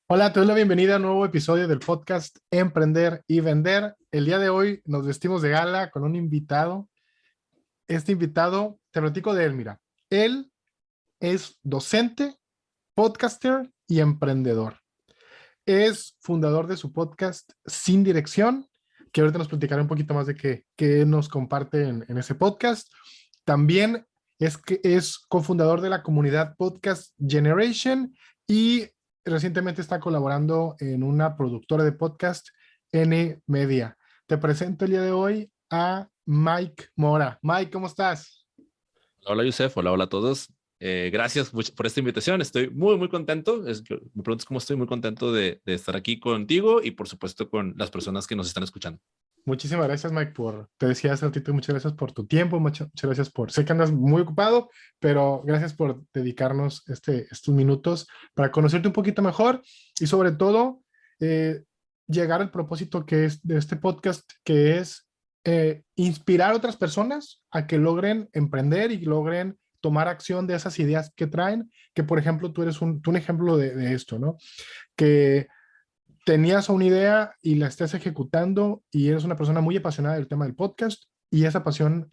Hola, te doy la bienvenida a un nuevo episodio del podcast Emprender y Vender. El día de hoy nos vestimos de gala con un invitado. Este invitado, te platico de él, mira. Él es docente, podcaster y emprendedor. Es fundador de su podcast Sin Dirección, que ahorita nos platicará un poquito más de qué nos comparte en ese podcast. También es cofundador de la comunidad Podcast Generation y recientemente está colaborando en una productora de podcast, N Media. Te presento el día de hoy a Mike Mora. Mike, ¿cómo estás? Hola, Yusef, hola a todos. Gracias por esta invitación. Estoy muy contento. Me preguntas cómo estoy, muy contento de estar aquí contigo y por supuesto con las personas que nos están escuchando. Muchísimas gracias, Mike, te decía hace ratito, muchas gracias por tu tiempo, muchas gracias sé que andas muy ocupado, pero gracias por dedicarnos estos minutos para conocerte un poquito mejor y sobre todo eh, llegar al propósito que es de este podcast, que es inspirar a otras personas a que logren emprender y logren tomar acción de esas ideas que traen, que por ejemplo tú eres un ejemplo de esto, ¿no? Que tenías una idea y la estás ejecutando y eres una persona muy apasionada del tema del podcast y esa pasión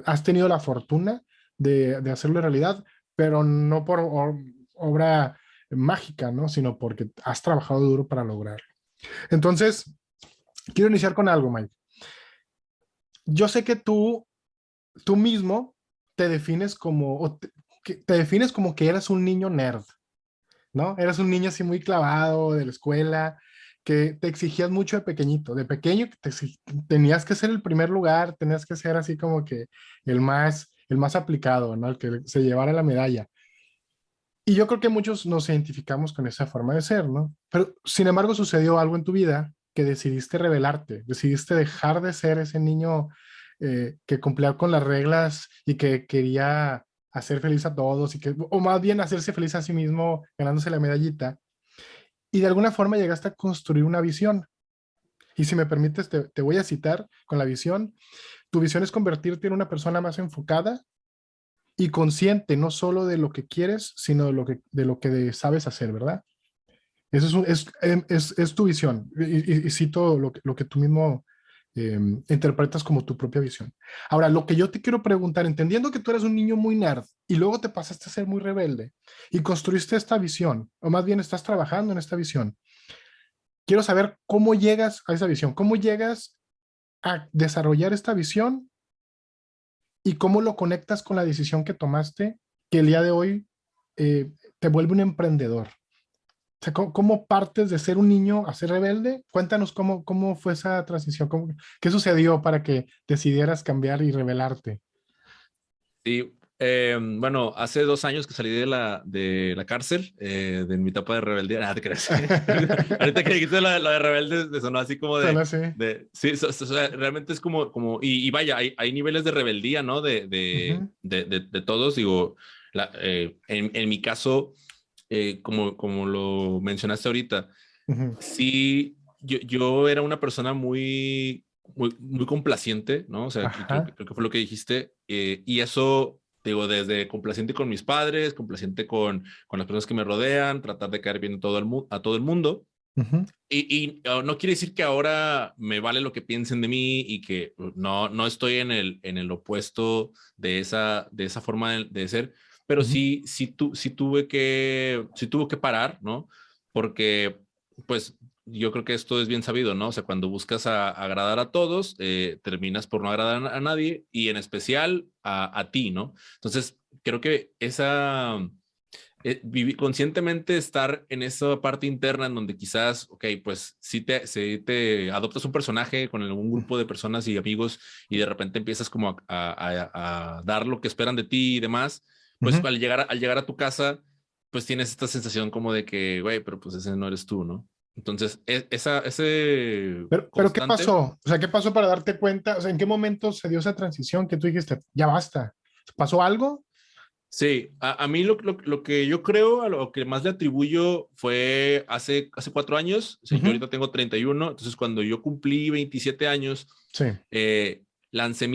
has tenido la fortuna de hacerlo realidad, pero no por obra mágica, ¿no? Sino porque has trabajado duro para lograrlo. Entonces, quiero iniciar con algo, Mike. Yo sé que tú mismo te defines que te defines como que eras un niño nerd, ¿no? Eras un niño así muy clavado de la escuela, que te exigías mucho de pequeñito. De pequeño tenías que ser el primer lugar, tenías que ser así como que el más aplicado, ¿no? El que se llevara la medalla. Y yo creo que muchos nos identificamos con esa forma de ser, ¿no? Pero sin embargo sucedió algo en tu vida que decidiste rebelarte, decidiste dejar de ser ese niño que cumplía con las reglas y que quería hacer feliz a todos o más bien hacerse feliz a sí mismo ganándose la medallita. Y de alguna forma llegaste a construir una visión. Y si me permites, te voy a citar con la visión. Tu visión es convertirte en una persona más enfocada y consciente, no solo de lo que quieres, sino de lo que sabes hacer, ¿verdad? Eso es tu visión. Y cito lo que tú mismo interpretas como tu propia visión. Ahora, lo que yo te quiero preguntar, entendiendo que tú eres un niño muy nerd y luego te pasaste a ser muy rebelde y construiste esta visión, o más bien estás trabajando en esta visión, quiero saber cómo llegas a esa visión, cómo llegas a desarrollar esta visión y cómo lo conectas con la decisión que tomaste, que el día de hoy te vuelve un emprendedor. O sea, ¿cómo partes de ser un niño a ser rebelde? Cuéntanos cómo fue esa transición, qué sucedió para que decidieras cambiar y rebelarte. Sí, bueno, hace 2 años que salí de la cárcel, de mi etapa de rebeldía. Nada, te creas. Ahorita que dijiste lo de rebelde, me sonó así como Solo así. sí, o sea, realmente es y vaya, hay niveles de rebeldía, ¿no? Ujú, De todos, digo, en mi caso, como lo mencionaste ahorita, ujú. sí, yo era una persona muy complaciente, ¿no? O sea, Ajá. creo que fue lo que dijiste. Y eso, digo, desde complaciente con mis padres, complaciente con las personas que me rodean, tratar de caer bien a a todo el mundo. Ujú, No quiere decir que ahora me vale lo que piensen de mí y que no estoy en el opuesto de esa forma de ser, pero ujú. sí tuvo que parar, ¿no? Porque, pues, yo creo que esto es bien sabido, ¿no? O sea, cuando buscas agradar a todos, terminas por no agradar a nadie y en especial a ti, ¿no? Entonces, creo que conscientemente estar en esa parte interna en donde quizás, ok, pues si te adoptas un personaje con algún grupo de personas y amigos y de repente empiezas como a dar lo que esperan de ti y demás, pues Ujú. al llegar a tu casa, pues tienes esta sensación como de que, güey, pero pues ese no eres tú, ¿no? Entonces, ese Pero ¿qué constante. pasó? O sea, ¿qué pasó para darte cuenta? O sea, ¿en qué momento se dio esa transición que tú dijiste, ya basta? ¿Pasó algo? Sí, a mí lo que yo creo, a lo que más le atribuyo fue hace 4 años. O sea, yo Ujú. ahorita tengo 31, entonces cuando yo cumplí 27 años, Sí. lancé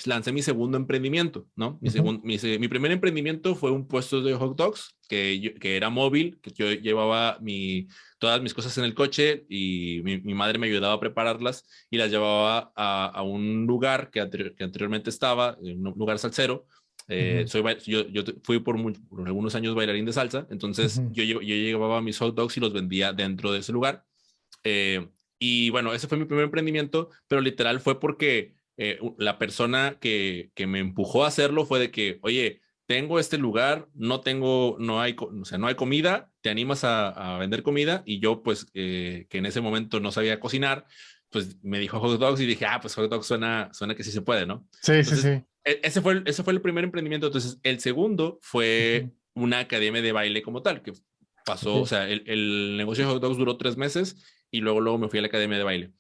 lancé mi segundo emprendimiento, ¿no? Mi primer emprendimiento fue un puesto de hot dogs que era móvil, que yo llevaba todas mis cosas en el coche y mi madre me ayudaba a prepararlas y las llevaba a un lugar que anteriormente estaba, en un lugar salsero. Yo fui por algunos años bailarín de salsa, entonces Ujú. yo llevaba mis hot dogs y los vendía dentro de ese lugar. Eh, y bueno, ese fue mi primer emprendimiento, pero literal fue porque la persona que me empujó a hacerlo fue de que, oye, tengo este lugar, no hay, o sea, no hay comida, ¿te animas a vender comida? Y yo, pues, que en ese momento no sabía cocinar, pues me dijo hot dogs y dije, pues hot dogs suena que sí se puede, ¿no? Sí, sí, Entonces, sí. ese fue el primer emprendimiento. Entonces, el segundo fue Ujú. una academia de baile como tal, que pasó, o Ok. sea, el negocio de hot dogs duró 3 meses y luego me fui a la academia de baile.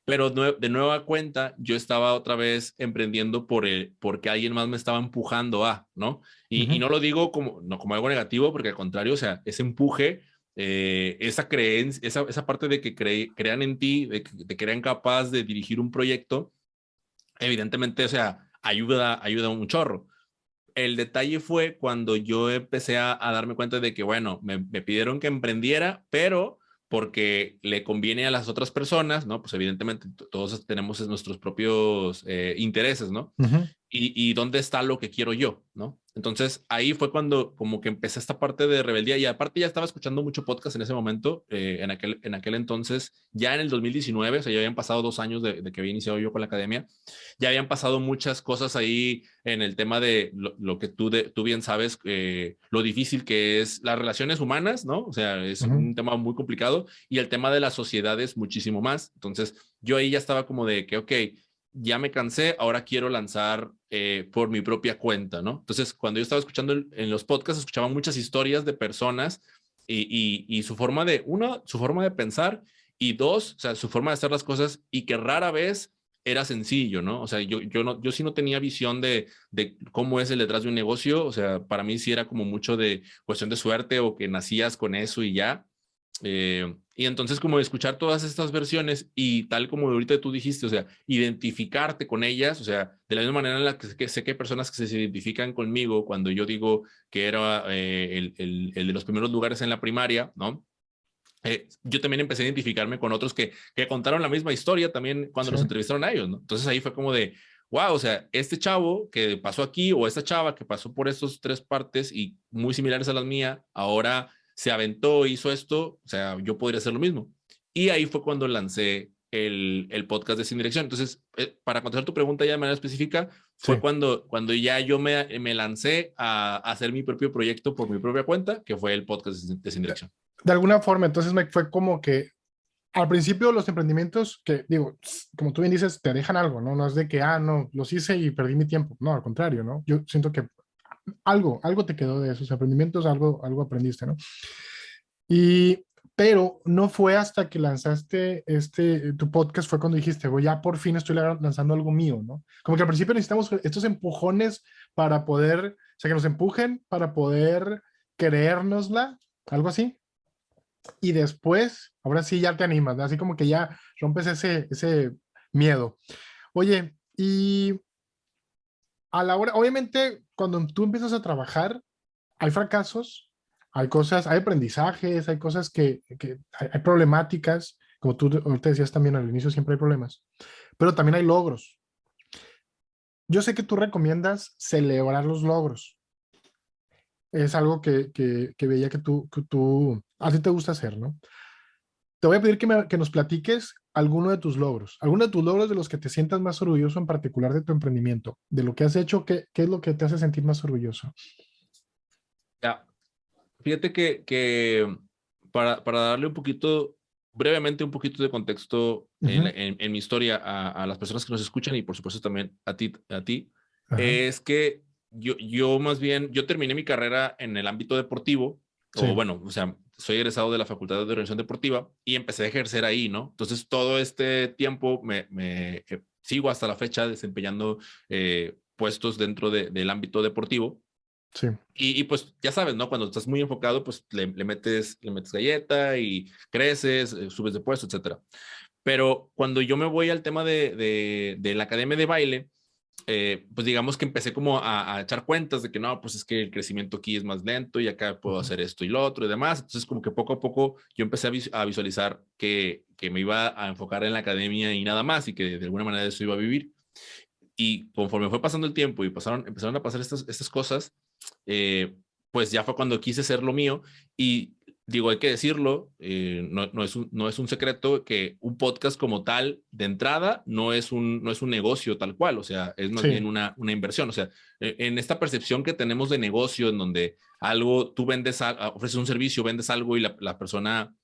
Pero de nueva cuenta, yo estaba otra vez emprendiendo porque alguien más me estaba empujando ¿no? Y Ujú. no lo digo no como algo negativo, porque al contrario, o sea, ese empuje, esa creencia, esa parte de que crean en ti, de que eran capaz de dirigir un proyecto, evidentemente, o sea, ayuda un chorro. El detalle fue cuando yo empecé a darme cuenta de que, bueno, me pidieron que emprendiera, pero porque le conviene a las otras personas, ¿no? Pues evidentemente todos tenemos nuestros propios intereses, ¿no? Ujú. Y dónde está lo que quiero yo, ¿no? Entonces ahí fue cuando como que empecé esta parte de rebeldía y aparte ya estaba escuchando mucho podcast en ese momento, en aquel entonces, ya en el 2019, o sea, ya habían pasado 2 años de que había iniciado yo con la academia, ya habían pasado muchas cosas ahí en el tema de lo que tú bien sabes, lo difícil que es las relaciones humanas, ¿no? O sea, es Ujú. un tema muy complicado y el tema de las sociedades muchísimo más. Entonces yo ahí ya estaba como de que, ok, ya me cansé, ahora quiero lanzar por mi propia cuenta, ¿no? Entonces, cuando yo estaba escuchando en los podcasts, escuchaba muchas historias de personas y su forma su forma de pensar y dos, o sea, su forma de hacer las cosas y que rara vez era sencillo, ¿no? O sea, yo sí no tenía visión de cómo es el detrás de un negocio, o sea, para mí sí era como mucho de cuestión de suerte o que nacías con eso y ya, y entonces como escuchar todas estas versiones y tal como ahorita tú dijiste, o sea, identificarte con ellas, o sea, de la misma manera en la que sé que hay personas que se identifican conmigo cuando yo digo que era el de los primeros lugares en la primaria, ¿no? Yo también empecé a identificarme con otros que contaron la misma historia también cuando Sí. los entrevistaron a ellos, ¿no? Entonces ahí fue como de, wow, o sea, este chavo que pasó aquí o esta chava que pasó por estas tres partes y muy similares a las mías, ahora se aventó, hizo esto, o sea, yo podría hacer lo mismo. Y ahí fue cuando lancé el podcast de Sin Dirección. Entonces, para contestar tu pregunta ya de manera específica, fue Sí. cuando ya yo me lancé a hacer mi propio proyecto por mi propia cuenta, que fue el podcast de Sin Dirección. De alguna forma, entonces me fue como que al principio los emprendimientos que, digo, como tú bien dices, te dejan algo, ¿no? No es de que, no, los hice y perdí mi tiempo. No, al contrario, ¿no? Yo siento que algo te quedó de esos emprendimientos, algo aprendiste, ¿no? Y, pero no fue hasta que lanzaste tu podcast, fue cuando dijiste, voy, ya por fin estoy lanzando algo mío, ¿no? Como que al principio necesitamos estos empujones para poder, o sea, que nos empujen para poder creérnosla, algo así. Y después, ahora sí ya te animas, ¿no? Así como que ya rompes ese miedo. Oye, y a la hora, obviamente, cuando tú empiezas a trabajar, hay fracasos, hay cosas, hay aprendizajes, hay cosas que hay problemáticas, como tú ahorita decías también al inicio, siempre hay problemas, pero también hay logros. Yo sé que tú recomiendas celebrar los logros. Es algo que veía que tú, a ti te gusta hacer, ¿no? Te voy a pedir que nos platiques alguno de tus logros, alguno de tus logros de los que te sientas más orgulloso en particular de tu emprendimiento, de lo que has hecho, ¿qué es lo que te hace sentir más orgulloso? Ya, fíjate que para darle un poquito, brevemente un poquito de contexto Ujú. en mi historia a las personas que nos escuchan y por supuesto también a ti, Ajá. es que yo más bien, yo terminé mi carrera en el ámbito deportivo, Sí, o bueno, o sea, soy egresado de la Facultad de Organización Deportiva y empecé a ejercer ahí, ¿no? Entonces todo este tiempo sigo hasta la fecha desempeñando puestos dentro del ámbito deportivo. sí. Pues ya sabes, ¿no? Cuando estás muy enfocado, pues le metes galleta y creces, subes de puesto, etcétera. Pero cuando yo me voy al tema de la academia de baile, pues digamos que empecé como a echar cuentas de que no, pues es que el crecimiento aquí es más lento y acá puedo hacer esto y lo otro y demás. Entonces como que poco a poco yo empecé a visualizar que me iba a enfocar en la academia y nada más y que de alguna manera de eso iba a vivir. Y conforme fue pasando el tiempo y empezaron a pasar estas cosas, eh, pues ya fue cuando quise hacer lo mío. Y digo, hay que decirlo, no es un secreto que un podcast como tal, de entrada, no es un negocio tal cual, o sea, es más bien Sí, una inversión. O sea, en esta percepción que tenemos de negocio, en donde algo, tú ofreces un servicio, vendes algo y la persona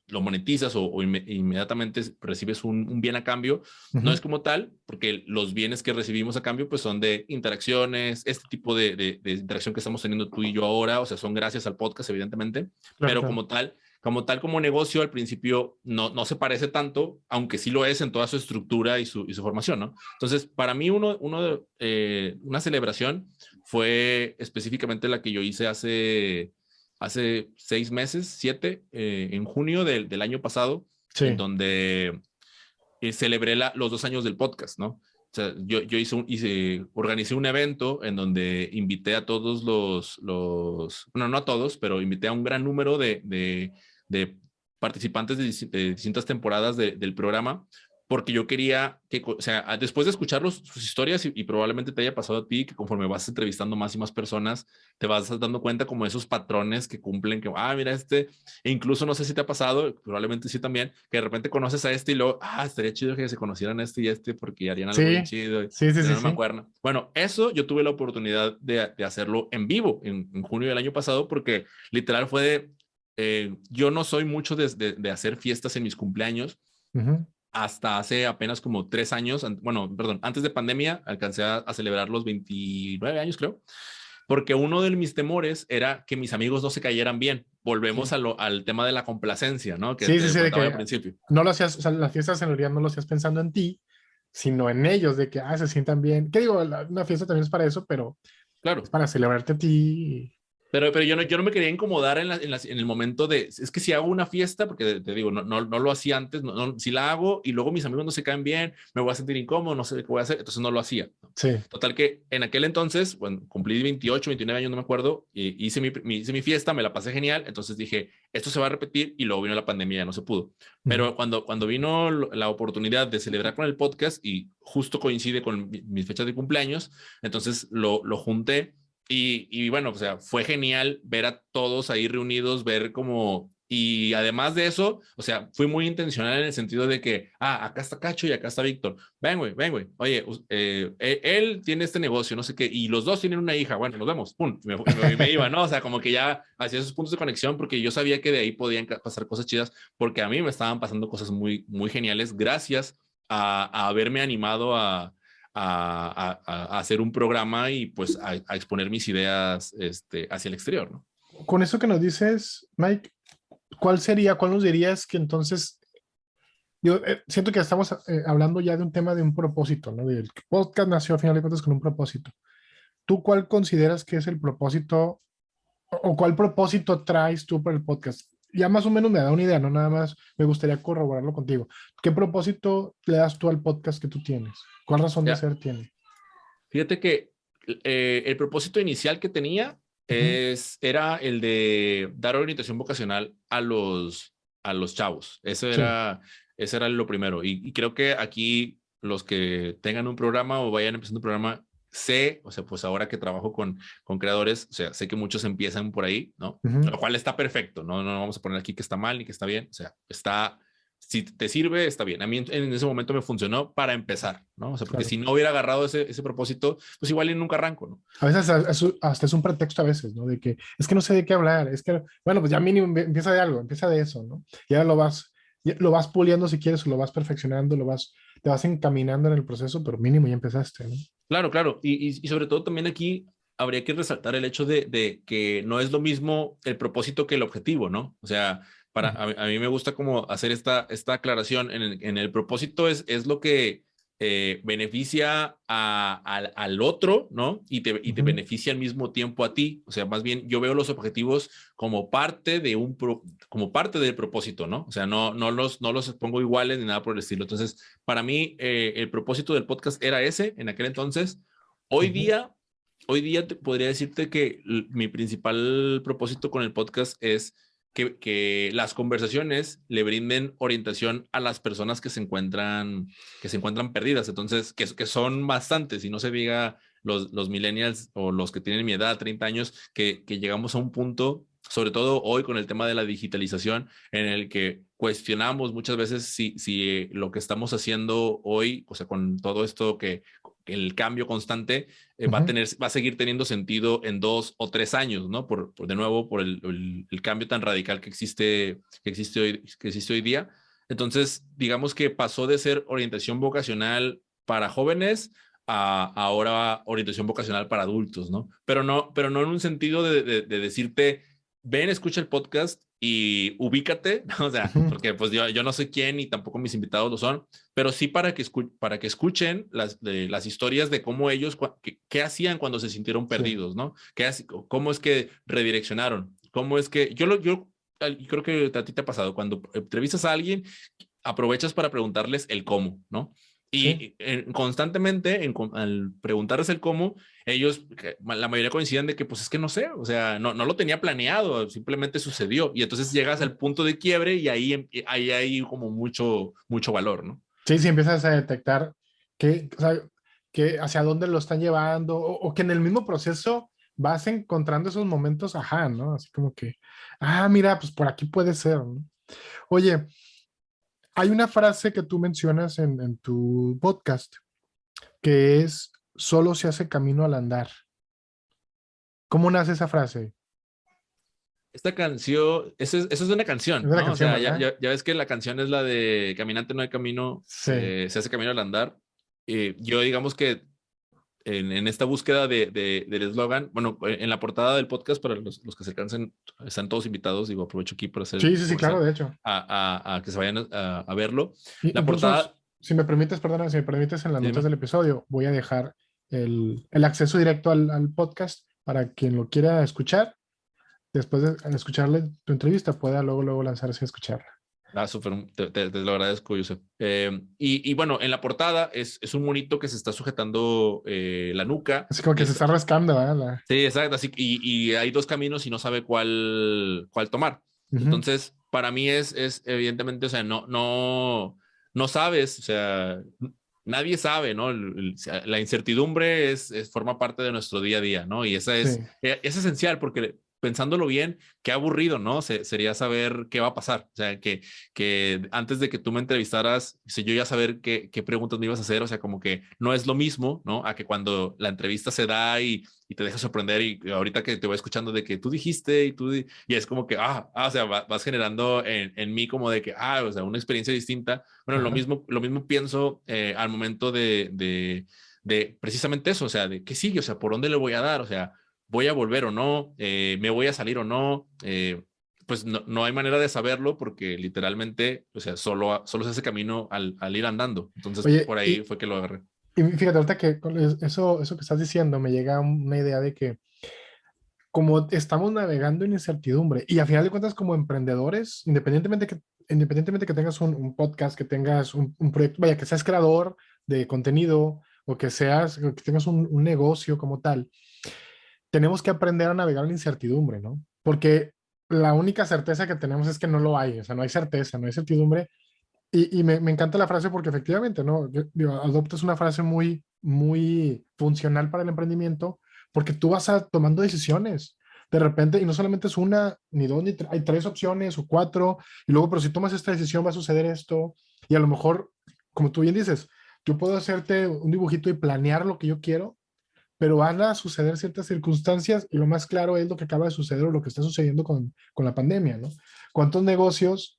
lo monetizas o inmediatamente recibes un bien a cambio, no es ujú, como tal, porque los bienes que recibimos a cambio pues son de interacciones, este tipo de interacción que estamos teniendo tú y yo ahora, o sea, son gracias al podcast, evidentemente, claro, pero claro. como negocio, al principio no se parece tanto, aunque sí lo es en toda su estructura y su formación, ¿no? Entonces, para mí, una celebración fue específicamente la que yo hice hace 6 meses, 7, en junio del año pasado, en Sí, donde celebré los 2 años del podcast, ¿no? O sea, yo organicé un evento en donde invité a todos bueno, no a todos, pero invité a un gran número de participantes de distintas temporadas del programa, porque yo quería que, o sea, después de escuchar sus historias y probablemente te haya pasado a ti, que conforme vas entrevistando más y más personas, te vas dando cuenta como esos patrones que cumplen, que, mira, e incluso no sé si te ha pasado, probablemente sí también, que de repente conoces a este y luego, estaría chido que se conocieran este y este porque harían algo bien sí, chido y sí, sí, sí, tener una sí. mancuerna. Bueno, eso yo tuve la oportunidad de hacerlo en vivo en junio del año pasado porque literal fue yo no soy mucho de hacer fiestas en mis cumpleaños. Ujú. Hasta hace apenas como 3 años, bueno, perdón, antes de pandemia alcancé a celebrar los 29 años, creo, porque uno de mis temores era que mis amigos no se cayeran bien. Volvemos Sí, al tema de la complacencia, ¿no? Que sí, sí, te sí, de contaba al que principio. no lo hacías, o sea, las fiestas en realidad no lo hacías pensando en ti, sino en ellos, de que, se sientan bien. ¿Qué digo? Una fiesta también es para eso, pero es Claro. para celebrarte a ti. Pero yo no me quería incomodar en el momento es que si hago una fiesta, porque te digo, no lo hacía antes, si la hago y luego mis amigos no se caen bien, me voy a sentir incómodo, no sé qué voy a hacer, entonces no lo hacía. Sí. Total que en aquel entonces, bueno, cumplí 28, 29 años, no me acuerdo, y hice mi fiesta, me la pasé genial, entonces dije, esto se va a repetir y luego vino la pandemia, ya no se pudo. Ujú. Pero cuando vino la oportunidad de celebrar con el podcast y justo coincide con mis fechas de cumpleaños, entonces lo junté y bueno, o sea, fue genial ver a todos ahí reunidos, ver como, y además de eso, o sea, fui muy intencional en el sentido de que, acá está Cacho y acá está Víctor. Ven, güey, oye, él tiene este negocio, no sé qué, y los dos tienen una hija, bueno, nos vemos, pum, me iba, ¿no? O sea, como que ya hacía esos puntos de conexión porque yo sabía que de ahí podían pasar cosas chidas, porque a mí me estaban pasando cosas muy, muy geniales gracias a haberme animado a hacer un programa y pues a exponer mis ideas hacia el exterior, ¿no? Con eso que nos dices, Mike, cuál nos dirías que entonces, yo siento que estamos hablando ya de un tema de un propósito, ¿no? Del podcast nació a final de cuentas con un propósito. ¿Tú cuál consideras que es el propósito o cuál propósito traes tú para el podcast? Ya más o menos me da una idea, no nada más me gustaría corroborarlo contigo. ¿Qué propósito le das tú al podcast que tú tienes? ¿Cuál razón de Ya, ser tiene? fíjate que el propósito inicial que tenía Ujú. era el de dar orientación vocacional a los chavos. Sí. Ese era lo primero. Y creo que aquí los que tengan un programa o vayan empezando un programa, sé, o sea, pues ahora que trabajo con creadores, o sea, sé que muchos empiezan por ahí, ¿no? Ujú. Lo cual está perfecto, ¿no? No vamos a poner aquí que está mal ni que está bien, o sea, si te sirve, está bien. A mí en ese momento me funcionó para empezar, ¿no? O sea, porque Claro. si no hubiera agarrado ese propósito, pues igual y nunca arranco, ¿no? A veces hasta es un pretexto a veces, ¿no? De que es que no sé de qué hablar, es que, bueno, pues ya mínimo empieza de algo, empieza de eso, ¿no? Ya lo vas puliendo si quieres, o lo vas perfeccionando, te vas encaminando en el proceso, pero mínimo ya empezaste, ¿no? Claro, claro. Y sobre todo también aquí habría que resaltar el hecho de que no es lo mismo el propósito que el objetivo, ¿no? O sea, Ujú. a mí me gusta como hacer esta aclaración en el propósito es lo que beneficia al otro, ¿no? Y te beneficia al mismo tiempo a ti. O sea, más bien yo veo los objetivos como parte de como parte del propósito, ¿no? O sea, no los pongo iguales ni nada por el estilo. Entonces, para mí, el propósito del podcast era ese en aquel entonces. Hoy día, hoy día podría decirte que mi principal propósito con el podcast es que las conversaciones le brinden orientación a las personas que se encuentran perdidas. Entonces, que son bastantes, y no se diga los millennials o los que tienen mi edad, 30 años, que llegamos a un punto, sobre todo hoy con el tema de la digitalización, en el que cuestionamos muchas veces si lo que estamos haciendo hoy, o sea, con todo esto que el cambio constante va a seguir teniendo sentido en 2 o 3 años, ¿no? De nuevo, por el cambio tan radical que existe hoy día. Entonces, digamos que pasó de ser orientación vocacional para jóvenes a ahora orientación vocacional para adultos, ¿no? Pero no en un sentido de decirte, ven, escucha el podcast y ubícate, ¿no? O sea, porque pues yo no soy quién y tampoco mis invitados lo son, pero sí para que escuchen las historias de cómo ellos, qué hacían cuando se sintieron perdidos, ¿no? Cómo es que redireccionaron, cómo es que, yo creo que a ti te ha pasado, cuando entrevistas a alguien, aprovechas para preguntarles el cómo, ¿no? Sí. Y constantemente, al preguntarles el cómo, ellos, la mayoría coinciden de que, pues es que no sé, o sea, no lo tenía planeado, simplemente sucedió. Y entonces llegas al punto de quiebre y ahí hay como mucho, mucho valor, ¿no? Sí, sí, empiezas a detectar o sea, que hacia dónde lo están llevando o que en el mismo proceso vas encontrando esos momentos, ajá, ¿no? Así como que, mira, pues por aquí puede ser, ¿no? Oye, hay una frase que tú mencionas en tu podcast que es, solo se hace camino al andar. ¿Cómo nace esa frase? Esta canción, eso es de una Es canción, de la ¿no? O canción, sea, ya, ¿verdad? ya, ya ves que la canción es la de Caminante no hay camino, Sí. se hace camino al andar. Yo digamos que en esta búsqueda del eslogan, bueno, en la portada del podcast, para los que se alcancen, están todos invitados, digo, aprovecho aquí para hacer Sí, sí, sí, claro, comercial, de hecho. a que se vayan a verlo. La Incluso, portada, si me permites, perdona, si me permites, en las notas dime. del episodio voy a dejar el acceso directo al podcast para quien lo quiera escuchar. Después de escucharle tu entrevista, pueda luego lanzarse a escucharla. Súper, te lo agradezco, Yusef. Y bueno, en la portada es un monito que se está sujetando la nuca. Así como que se está rascando, ¿verdad? Sí, exacto. Así, y hay dos caminos y no sabe cuál tomar. Ujú. Entonces, para mí es evidentemente, o sea, no sabes, o sea, nadie sabe, ¿no? O sea, la incertidumbre forma parte de nuestro día a día, ¿no? Y esa Sí, es esencial porque pensándolo bien, qué aburrido, ¿no? Sería saber qué va a pasar. O sea, que antes de que tú me entrevistaras, si yo ya saber qué preguntas me ibas a hacer, o sea, como que no es lo mismo, ¿no? A que cuando la entrevista se da y te deja sorprender y ahorita que te voy escuchando de que tú dijiste y es como que, o sea, vas generando en mí como de que, o sea, una experiencia distinta. Bueno, lo ajá. mismo, lo mismo pienso al momento de precisamente eso, o sea, de qué sigue, o sea, por dónde le voy a dar, o sea, voy a volver o no, me voy a salir o no, pues no hay manera de saberlo porque literalmente, o sea, solo se hace camino al ir andando. Entonces, Oye, por ahí fue que lo agarré. y fíjate, ahorita que con eso que estás diciendo me llega una idea de que como estamos navegando en incertidumbre y a final de cuentas como emprendedores, independientemente que tengas un podcast, que tengas un proyecto, vaya, que seas creador de contenido o que tengas un negocio como tal, tenemos que aprender a navegar en incertidumbre, ¿no? Porque la única certeza que tenemos es que no lo hay, o sea, no hay certeza, no hay certidumbre. Y me encanta la frase porque efectivamente, ¿no? Digo, adoptas una frase muy funcional para el emprendimiento porque tú vas tomando decisiones de repente y no solamente es una, ni dos, hay tres opciones o cuatro y luego, pero si tomas esta decisión va a suceder esto y a lo mejor, como tú bien dices, yo puedo hacerte un dibujito y planear lo que yo quiero, pero van a suceder ciertas circunstancias y lo más claro es lo que acaba de suceder o lo que está sucediendo con la pandemia, ¿no? ¿Cuántos negocios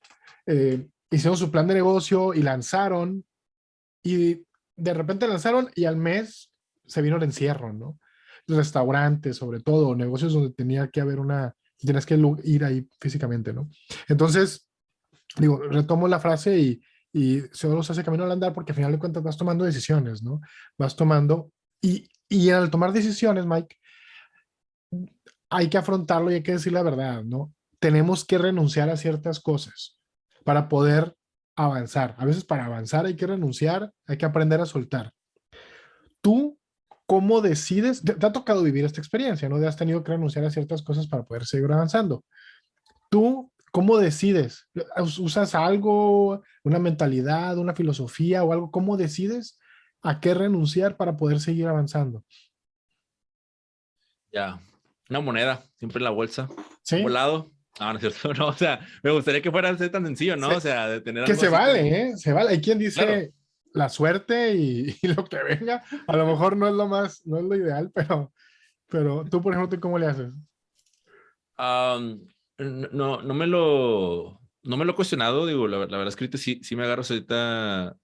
hicieron su plan de negocio y lanzaron y de repente lanzaron y al mes se vino el encierro, ¿no? Restaurantes, sobre todo, negocios donde tenía que haber tenías que ir ahí físicamente, ¿no? Entonces, digo, retomo la frase y solo se hace camino al andar porque al final de cuentas vas tomando decisiones, ¿no? Vas tomando, y al tomar decisiones, Mike, hay que afrontarlo y hay que decir la verdad, ¿no? Tenemos que renunciar a ciertas cosas para poder avanzar. A veces para avanzar hay que renunciar, hay que aprender a soltar. ¿Tú cómo decides? Te ha tocado vivir esta experiencia, ¿no? Has tenido que renunciar a ciertas cosas para poder seguir avanzando. ¿Tú cómo decides? ¿Usas algo, una mentalidad, una filosofía o algo? ¿Cómo decides a qué renunciar para poder seguir avanzando? Ya, una moneda, siempre en la bolsa, un ¿Sí? volado. No, no es cierto, no, o sea, me gustaría que fuera así tan sencillo, ¿no? O Se- sea, de tener que algo se así como, vale, ¿eh? Se vale. Hay quien claro. dice la suerte y lo que venga. A lo mejor no es lo más, no es lo ideal, pero tú, por ejemplo, ¿tú ¿cómo le haces? Am, no, no me lo he cuestionado, digo, la verdad es que ahorita sí me agarro ahorita,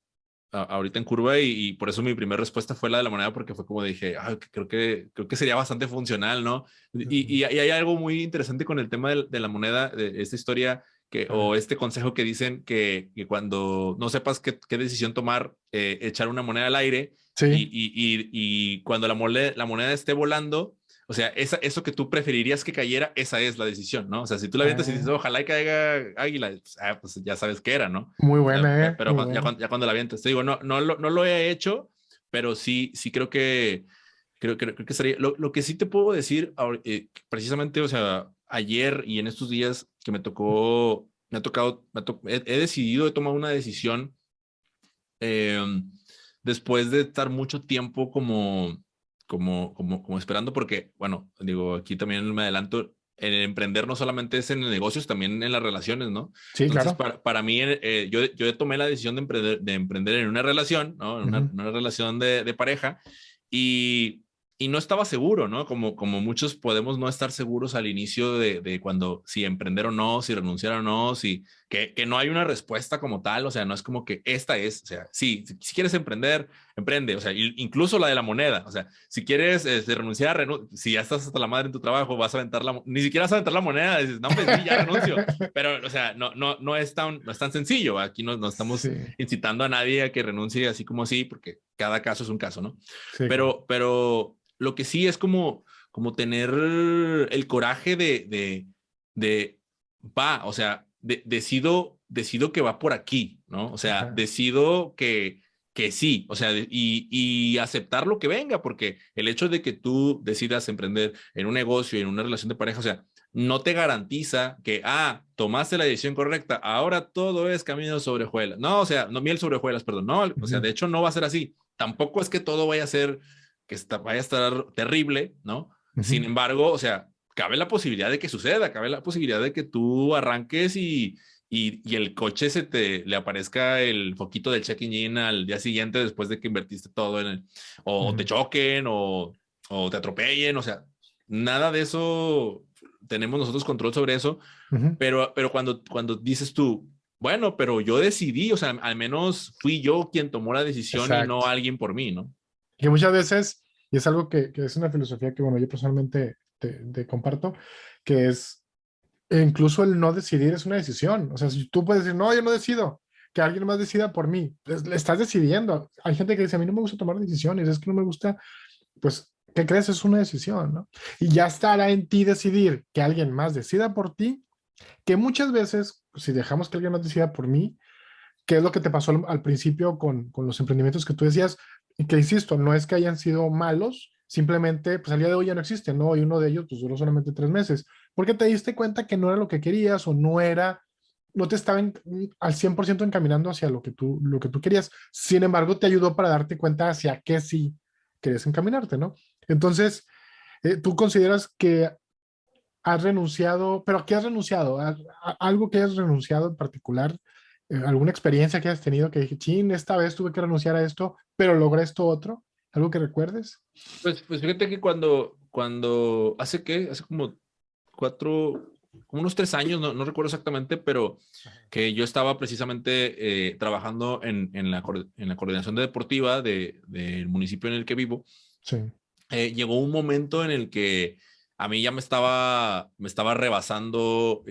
ahorita en curva y por eso mi primera respuesta fue la de la moneda porque fue como dije, "Ah, creo que sería bastante funcional, ¿no? Y hay algo muy interesante con el tema de la moneda, de esta historia o Ajá. este consejo que dicen que cuando no sepas qué decisión tomar, echar una moneda al aire Sí. y cuando la moneda esté volando, o sea, eso que tú preferirías que cayera, esa es la decisión, ¿no? O sea, si tú la avientas y dices, Ah, ojalá y caiga águila, pues ya sabes qué era, ¿no? muy O sea, buena, ¿eh? pero Muy buena. ya cuando la avientas, te digo, no lo he hecho, pero sí creo que sería, lo que sí te puedo decir, precisamente, o sea, ayer y en estos días que me ha tocado, he decidido, he tomado una decisión eh, después de estar mucho tiempo como esperando, porque, bueno, digo, aquí también me adelanto, el emprender no solamente es en negocios, también en las relaciones, ¿no? Sí, Entonces, claro. para mí, yo tomé la decisión de emprender en una relación, ¿no? En Ujú. una relación de pareja y, y no estaba seguro, ¿no? Como muchos podemos no estar seguros al inicio de cuando, si emprender o no, si renunciar o no, que no hay una respuesta como tal, o sea, no es como que esta es, o sea, sí, si quieres emprender, emprende, o sea, incluso la de la moneda, o sea, si quieres renunciar, si ya estás hasta la madre en tu trabajo, vas a aventar ni siquiera vas a aventar la moneda, dices, no, pues sí, ya renuncio, pero, o sea, no es tan sencillo, aquí no estamos Sí, incitando a nadie a que renuncie así como así, porque cada caso es un caso, ¿no? sí, claro. Pero lo que sí es como tener el coraje de va, o sea, decido que va por aquí, ¿no? O sea, Ajá. decido que sí, o sea, y aceptar lo que venga, porque el hecho de que tú decidas emprender en un negocio, en una relación de pareja, o sea, no te garantiza que, tomaste la decisión correcta, ahora todo es camino sobre hojuelas. No, o sea, no miel sobre hojuelas, perdón, no, o sea, Ujú, de hecho no va a ser así. Tampoco es que todo vaya a ser, vaya a estar terrible, ¿no? Sin ujú, embargo, o sea, cabe la posibilidad de que suceda, cabe la posibilidad de que tú arranques y el coche le aparezca el foquito del check engine al día siguiente después de que invertiste todo o te ujú, choquen o te atropellen, o sea, nada de eso tenemos nosotros control sobre eso, ujú. pero cuando dices tú, bueno, pero yo decidí, o sea, al menos fui yo quien tomó la decisión y no Exacto. alguien por mí, ¿no? Que muchas veces, y es algo que es una filosofía que, bueno, yo personalmente te comparto, que es incluso el no decidir es una decisión. O sea, si tú puedes decir, no, yo no decido, que alguien más decida por mí, le estás decidiendo. Hay gente que dice, a mí no me gusta tomar decisiones, es que no me gusta, pues, ¿qué crees? Es una decisión, ¿no? Y ya estará en ti decidir que alguien más decida por ti, que muchas veces, si dejamos que alguien más decida por mí, qué es lo que te pasó al principio con los emprendimientos que tú decías, y que insisto, no es que hayan sido malos, simplemente, pues al día de hoy ya no existen, ¿no? Y uno de ellos, pues duró solamente 3 meses, porque te diste cuenta que no era lo que querías o no era, no te estaba al 100% encaminando hacia lo que tú querías. Sin embargo, te ayudó para darte cuenta hacia qué sí querías encaminarte, ¿no? Entonces, tú consideras que has renunciado, pero ¿a qué has renunciado? Algo que hayas renunciado en particular? ¿Alguna experiencia que hayas tenido que dije, chin, esta vez tuve que renunciar a esto, pero logré esto otro? ¿Algo que recuerdes? Pues fíjate que cuando hace como como unos 3 años, no recuerdo exactamente, pero que yo estaba precisamente trabajando en la coordinación deportiva del municipio en el que vivo. Sí. Llegó un momento en el que a mí ya me estaba rebasando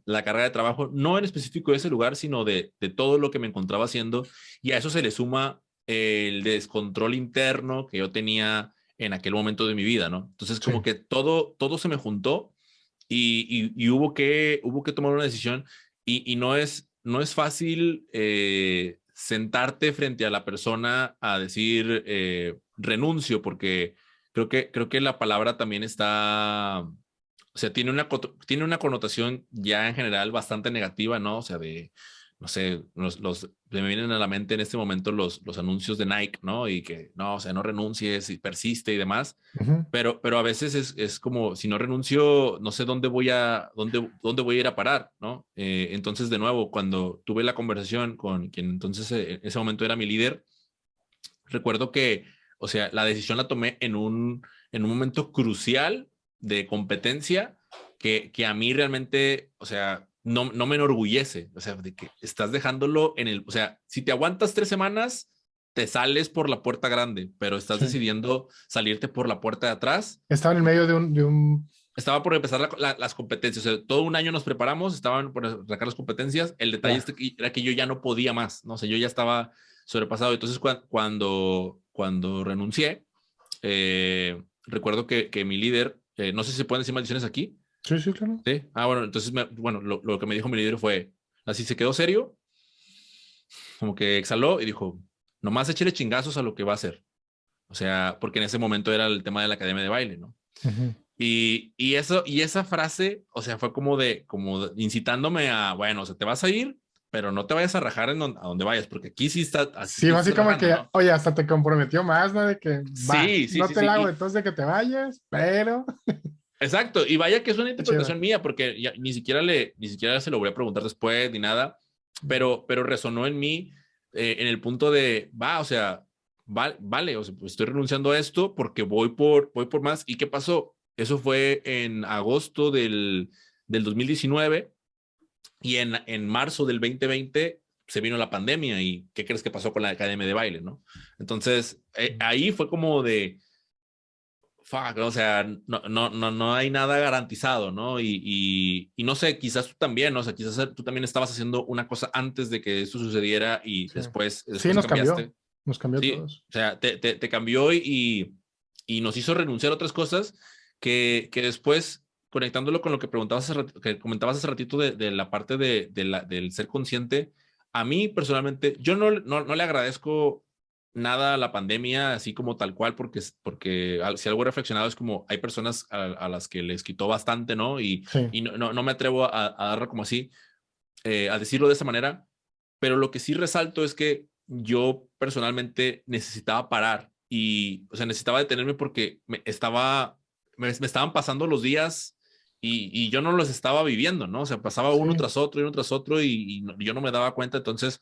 la carga de trabajo, no en específico de ese lugar, sino de todo lo que me encontraba haciendo. Y a eso se le suma el descontrol interno que yo tenía en aquel momento de mi vida, ¿no? Entonces, como Sí, que todo se me juntó y hubo que tomar una decisión y no es fácil sentarte frente a la persona a decir renuncio, porque creo que la palabra también está, o sea, tiene una connotación ya en general bastante negativa, ¿no? O sea, no sé, me vienen a la mente en este momento los anuncios de Nike, ¿no? Y que, no, o sea, no renuncies y persiste y demás. ujú, Pero a veces es como, si no renuncio, no sé dónde voy a ir a parar, ¿no? Entonces, de nuevo, cuando tuve la conversación con quien entonces en ese momento era mi líder, recuerdo que, o sea, la decisión la tomé en un momento crucial de competencia que a mí realmente, o sea, no me enorgullece, o sea, de que estás dejándolo o sea, si te aguantas 3 semanas, te sales por la puerta grande, pero estás sí. decidiendo salirte por la puerta de atrás. Estaba en el medio de un. Estaba por empezar las competencias, o sea, todo un año nos preparamos, estaban por sacar las competencias, el detalle Ya. era que yo ya no podía más, ¿no? O sea, yo ya estaba sobrepasado. Entonces, cuando renuncié, recuerdo que mi líder, no sé si se pueden decir maldiciones aquí, Sí, sí, claro. ¿sí? Bueno, entonces, bueno, lo que me dijo mi líder fue, así se quedó serio, como que exhaló y dijo, nomás échale chingazos a lo que va a hacer. O sea, porque en ese momento era el tema de la academia de baile, ¿no? Ujú. Y esa frase, o sea, fue como incitándome a, bueno, o sea, te vas a ir, pero no te vayas a rajar a donde vayas, porque aquí sí está, Sí, aquí así estás como rajando, que, ¿no? oye, hasta te comprometió más, ¿no? De que va, Sí, sí, no sí, te la hago sí. entonces de que te vayas, pero Exacto, y vaya que es una qué chido. interpretación mía, porque ni siquiera se lo voy a preguntar después ni nada, pero resonó en mí en el punto de, o sea, vale, o sea, pues estoy renunciando a esto porque voy por más. ¿Y qué pasó? Eso fue en agosto del 2019 y en marzo del 2020 se vino la pandemia y ¿qué crees que pasó con la academia de baile, no? Entonces, ahí fue como de fuck, o sea, no hay nada garantizado, ¿no? Y no sé, quizás tú también, ¿no? O sea, quizás tú también estabas haciendo una cosa antes de que esto sucediera y Sí, después, sí, después cambiaste. nos cambió a Sí, todos. o sea, te cambió y nos hizo renunciar a otras cosas que después, conectándolo con lo que que comentabas hace ratito de la parte del ser consciente, a mí personalmente, yo no le agradezco nada a la pandemia, así como tal cual, porque si algo he reflexionado es como hay personas a las que les quitó bastante, ¿no? Y, Sí, y no me atrevo a darlo como así, a decirlo de esa manera, pero lo que sí resalto es que yo personalmente necesitaba parar y, o sea, necesitaba detenerme porque me estaban pasando los días y yo no los estaba viviendo, ¿no? O sea, pasaba uno sí. tras otro y uno tras otro yo no me daba cuenta. Entonces,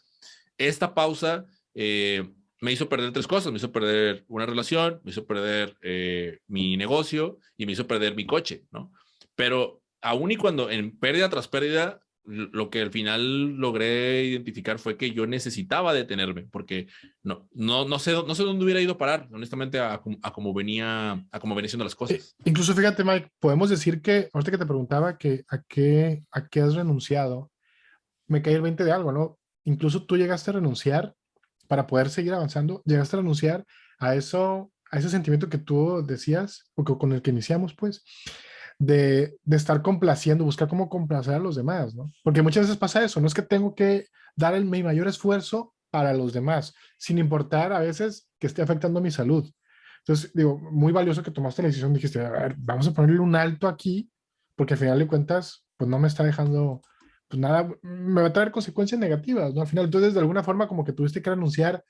esta pausa me hizo perder tres cosas. Me hizo perder una relación, me hizo perder mi negocio y me hizo perder mi coche, ¿no? Pero aún y cuando en pérdida tras pérdida, lo que al final logré identificar fue que yo necesitaba detenerme, porque no sé dónde hubiera ido a parar, honestamente, a cómo venía siendo las cosas. Incluso fíjate, Mike, podemos decir que, ahorita que te preguntaba que a qué has renunciado, me cae el 20 de algo, ¿no? Incluso tú llegaste a renunciar para poder seguir avanzando, llegaste a renunciar a ese sentimiento que tú decías, o con el que iniciamos, pues, de estar complaciendo, buscar cómo complacer a los demás, ¿no? Porque muchas veces pasa eso, no es que tengo que dar mi mayor esfuerzo para los demás, sin importar a veces que esté afectando mi salud. Entonces, digo, muy valioso que tomaste la decisión, dijiste, a ver, vamos a ponerle un alto aquí, porque al final de cuentas, pues no me está dejando, pues nada, me va a traer consecuencias negativas, ¿no? Al final, entonces, de alguna forma, como que tuviste que renunciar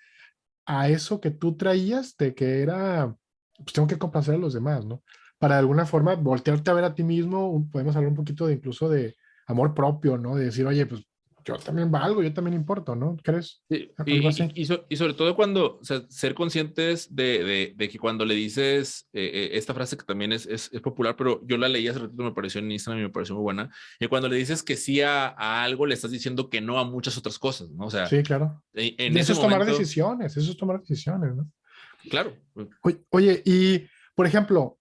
a eso que tú traías de que era, pues tengo que complacer a los demás, ¿no? Para de alguna forma voltearte a ver a ti mismo, podemos hablar un poquito de incluso de amor propio, ¿no? De decir, oye, pues yo también valgo, yo también importo, ¿no? ¿Crees? Sí, Algo así. y sobre todo cuando, o sea, ser conscientes de que cuando le dices esta frase que también es popular, pero yo la leí hace ratito, me pareció en Instagram y me pareció muy buena, y cuando le dices que sí a algo, le estás diciendo que no a muchas otras cosas, ¿no? O sea, Sí, claro. en Y eso ese es tomar momento, decisiones, eso es tomar decisiones, ¿no? claro, Oye, y por ejemplo,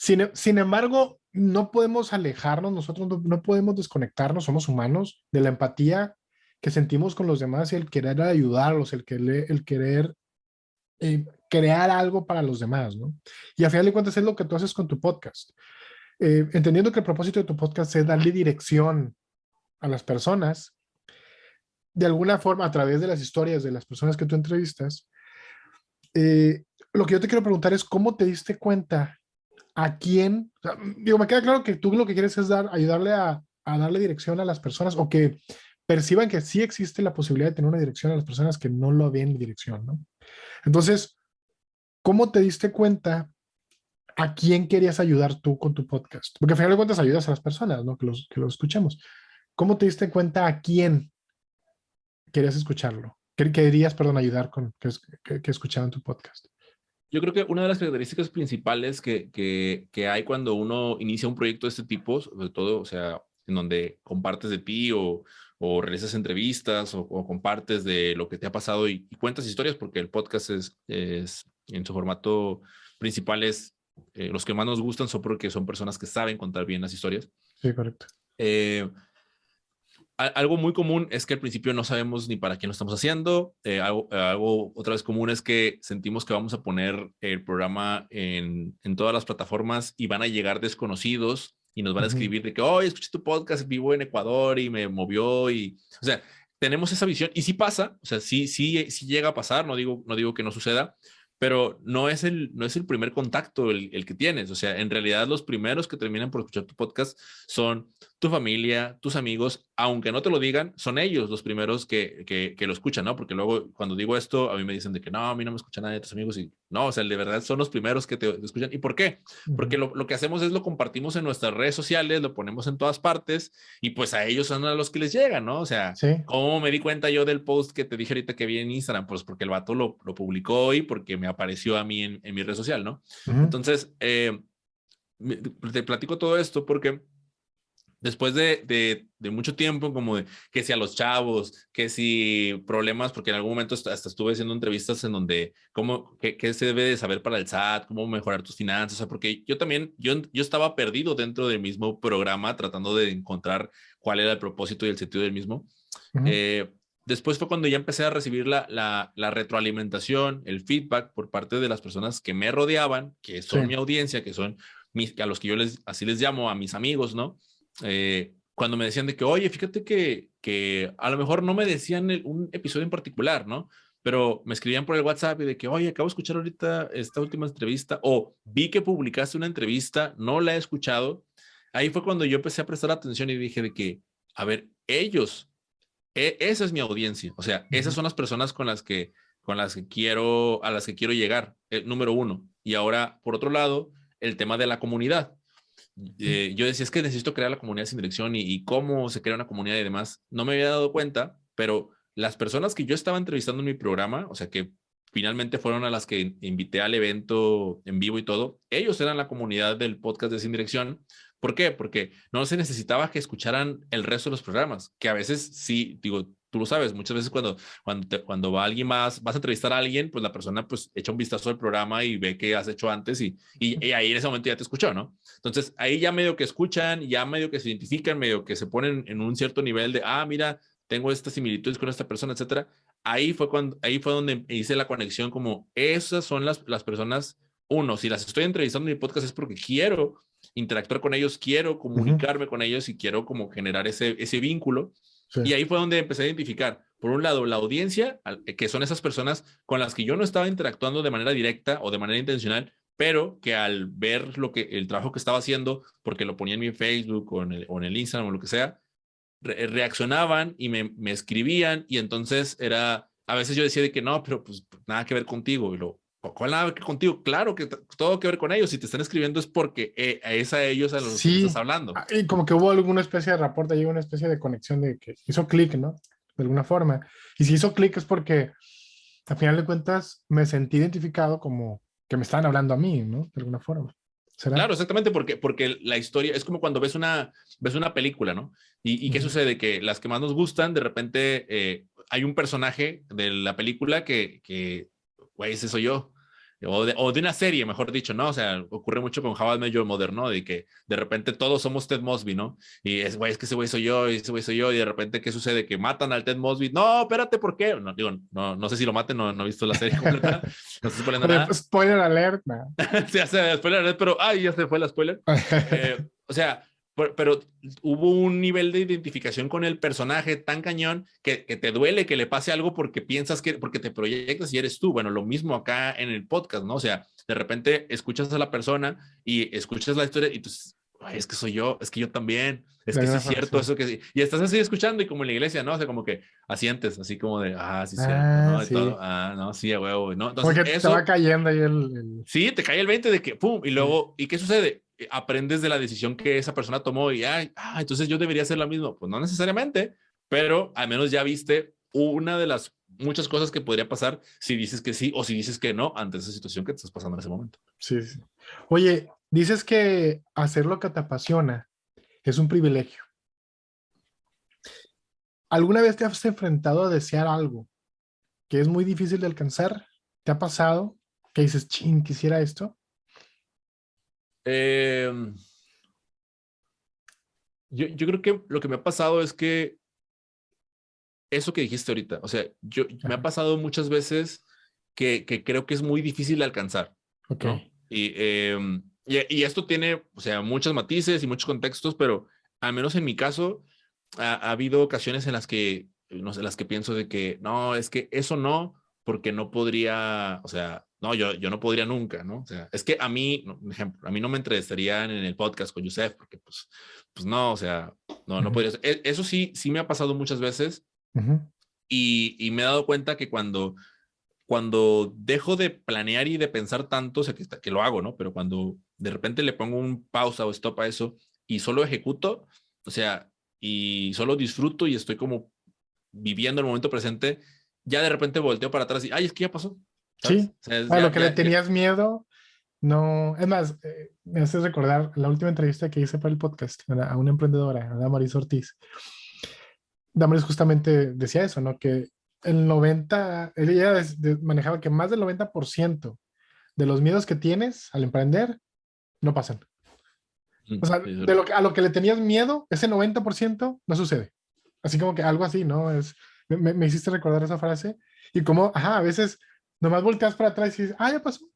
Sin embargo, no podemos alejarnos, nosotros no podemos desconectarnos, somos humanos, de la empatía que sentimos con los demás y el querer ayudarlos, el querer crear algo para los demás, ¿no? Y a final de cuentas es lo que tú haces con tu podcast. Entendiendo que el propósito de tu podcast es darle dirección a las personas, de alguna forma, a través de las historias de las personas que tú entrevistas, lo que yo te quiero preguntar es, ¿cómo te diste cuenta a quién? O sea, digo, me queda claro que tú lo que quieres es ayudarle a darle dirección a las personas o que perciban que sí existe la posibilidad de tener una dirección a las personas que no lo ven dirección, ¿no? Entonces, ¿cómo te diste cuenta a quién querías ayudar tú con tu podcast? Porque al final de cuentas ayudas a las personas, ¿no? Que lo escuchemos. ¿Cómo te diste cuenta a quién querías escucharlo? Querías, perdón, ayudar con que escuchaban tu podcast. Yo creo que una de las características principales que hay cuando uno inicia un proyecto de este tipo, sobre todo, o sea, en donde compartes de ti o realizas entrevistas o compartes de lo que te ha pasado y cuentas historias, porque el podcast es en su formato principal los que más nos gustan son porque son personas que saben contar bien las historias. Sí, correcto. Eh, Algo muy común es que al principio no sabemos ni para quién lo estamos haciendo. Algo otra vez común es que sentimos que vamos a poner el programa en todas las plataformas y van a llegar desconocidos y nos van a escribir de que, oh, escuché tu podcast, vivo en Ecuador y me movió. O sea, tenemos esa visión y sí pasa, o sea, sí llega a pasar, no digo que no suceda, pero no es el primer contacto el que tienes. O sea, en realidad los primeros que terminan por escuchar tu podcast son tu familia, tus amigos, aunque no te lo digan, son ellos los primeros que lo escuchan, ¿no? Porque luego cuando digo esto, a mí me dicen de que no, a mí no me escucha nadie de tus amigos y no, o sea, de verdad son los primeros que te escuchan. ¿Y por qué? Porque lo que hacemos es lo compartimos en nuestras redes sociales, lo ponemos en todas partes y pues a ellos son a los que les llegan, ¿no? O sea, Sí. ¿cómo me di cuenta yo del post que te dije ahorita que vi en Instagram? Pues porque el vato lo publicó hoy, porque me apareció a mí en mi red social, ¿no? Entonces, te platico todo esto porque después de mucho tiempo, como de que si a los chavos, que si problemas, porque en algún momento hasta estuve haciendo entrevistas en donde, qué se debe de saber para el SAT, cómo mejorar tus finanzas, o sea, porque yo también, yo estaba perdido dentro del mismo programa, tratando de encontrar cuál era el propósito y el sentido del mismo. Después fue cuando ya empecé a recibir la retroalimentación, el feedback por parte de las personas que me rodeaban, que son mi audiencia, que son a los que yo así les llamo, a mis amigos, ¿no? Cuando me decían de que, oye, fíjate que a lo mejor no me decían un episodio en particular, ¿no? Pero me escribían por el WhatsApp y de que, oye, acabo de escuchar ahorita esta última entrevista o vi que publicaste una entrevista, no la he escuchado. Ahí fue cuando yo empecé a prestar atención y dije de que, a ver, esa es mi audiencia. O sea, esas son las personas a las que quiero llegar, número uno. Y ahora, por otro lado, el tema de la comunidad. Yo decía, es que necesito crear la comunidad sin dirección y cómo se crea una comunidad y demás. No me había dado cuenta, pero las personas que yo estaba entrevistando en mi programa, o sea, que finalmente fueron a las que invité al evento en vivo y todo, ellos eran la comunidad del podcast de Sin Dirección. ¿Por qué? Porque no se necesitaba que escucharan el resto de los programas, que a veces sí, digo, tú lo sabes, muchas veces cuando va alguien más, vas a entrevistar a alguien, pues la persona pues echa un vistazo al programa y ve qué has hecho antes y ahí en ese momento ya te escuchó, ¿no? Entonces ahí ya medio que escuchan, ya medio que se identifican, medio que se ponen en un cierto nivel de, mira, tengo estas similitudes con esta persona, etcétera. Ahí fue donde hice la conexión como esas son las personas, uno, si las estoy entrevistando en mi podcast es porque quiero interactuar con ellos, quiero comunicarme con ellos y quiero como generar ese vínculo. Sí. Y ahí fue donde empecé a identificar, por un lado, la audiencia, que son esas personas con las que yo no estaba interactuando de manera directa o de manera intencional, pero que al ver el trabajo que estaba haciendo, porque lo ponía en mi Facebook o en el Instagram o lo que sea, reaccionaban y me escribían y entonces a veces yo decía de que no, pero pues nada que ver contigo. ¿Cuál nada que ver contigo? Claro que todo que ver con ellos. Si te están escribiendo es porque es a ellos a los que estás hablando. Y como que hubo alguna especie de reporte, llegó una especie de conexión de que hizo clic, ¿no? De alguna forma. Y si hizo clic es porque, al final de cuentas, me sentí identificado como que me estaban hablando a mí, ¿no? De alguna forma. ¿Será? Claro, exactamente, porque la historia es como cuando ves una película, ¿no? ¿Y qué sucede? Que las que más nos gustan, de repente hay un personaje de la película que güey, ese soy yo. o de una serie, mejor dicho, ¿no? O sea, ocurre mucho con How I Met Your Mother, ¿no? De que de repente todos somos Ted Mosby, ¿no? Y es que ese güey soy yo, y ese güey soy yo, y de repente, ¿qué sucede? Que matan al Ted Mosby. No, espérate, ¿por qué? No, digo, no sé si lo maten, no he visto la serie completa, no estoy spoilando Oye, nada. pues, spoiler alert, no. Se hace spoiler, pero, ay, ya se fue la spoiler. O sea, pero hubo un nivel de identificación con el personaje tan cañón que te duele que le pase algo porque piensas porque te proyectas y eres tú. Bueno, lo mismo acá en el podcast, ¿no? O sea, de repente escuchas a la persona y escuchas la historia y tú, ay, es que soy yo, es que yo también, es De que sí alguna es forma, cierto sí. eso que sí. Y estás así escuchando y como en la iglesia, ¿no? O sea, como que asientes, así como de, sí es cierto, Ah, ¿no? Y todo, sí. no, sí, a huevo, ¿no? Como Entonces, que te va eso cayendo ahí sí, te cae el 20 de que, pum, y sí. luego, ¿y qué sucede? Aprendes de la decisión que esa persona tomó y, entonces yo debería hacer lo mismo. Pues no necesariamente, pero al menos ya viste una de las muchas cosas que podría pasar si dices que sí o si dices que no ante esa situación que te estás pasando en ese momento. Sí, sí. Oye, dices que hacer lo que te apasiona es un privilegio. ¿Alguna vez te has enfrentado a desear algo que es muy difícil de alcanzar? ¿Te ha pasado que dices, ching, quisiera esto? Eh, yo creo que lo que me ha pasado es que eso que dijiste ahorita, o sea, me ha Ajá. pasado muchas veces que creo que es muy difícil de alcanzar, Ok. ¿no? Y esto tiene, o sea, muchos matices y muchos contextos, pero al menos en mi caso, ha habido ocasiones en las que, no sé, las que pienso de que, no, es que eso no, porque no podría, o sea, no, yo no podría nunca, ¿no? O sea, es que a mí, por ejemplo, a mí no me entrevistarían en el podcast con Yusef, porque pues no, o sea, no Ujú, podría ser. Eso sí me ha pasado muchas veces ujú, y me he dado cuenta que cuando dejo de planear y de pensar tanto, o sea, que lo hago, ¿no? Pero cuando de repente le pongo un pausa o stop a eso y solo ejecuto, o sea, y solo disfruto y estoy como viviendo el momento presente, ya de repente volteo para atrás y, ay, es que ya pasó, ¿sabes? sí. O sea, A lo que le tenías miedo, no. Es más, me hace recordar la última entrevista que hice para el podcast a una emprendedora, a Damaris Ortiz. Damaris justamente decía eso, ¿no? Que el 90, ella manejaba que más del 90% de los miedos que tienes al emprender no pasan. O sea, a lo que le tenías miedo, ese 90% no sucede. Así como que algo así, ¿no? Me hiciste recordar esa frase y como, ajá, a veces nomás volteas para atrás y dices, ya pasó,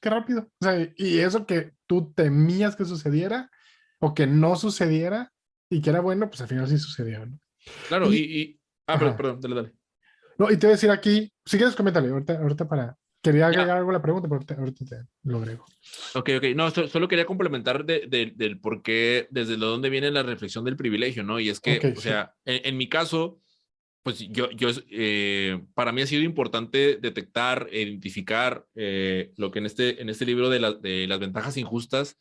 qué rápido. O sea, y eso que tú temías que sucediera o que no sucediera y que era bueno, pues al final sí sucedió, ¿no? claro, Y, ajá. perdón, dale. No, y te voy a decir aquí, si quieres, coméntale, ahorita quería Ya, agregar algo a la pregunta, pero ahorita te lo agrego. ok. No, solo quería complementar del por qué, desde dónde viene la reflexión del privilegio, ¿no? Y es Ok, que, o sí. sea, en mi caso, pues para mí ha sido importante detectar e identificar lo que en este libro de las ventajas injustas,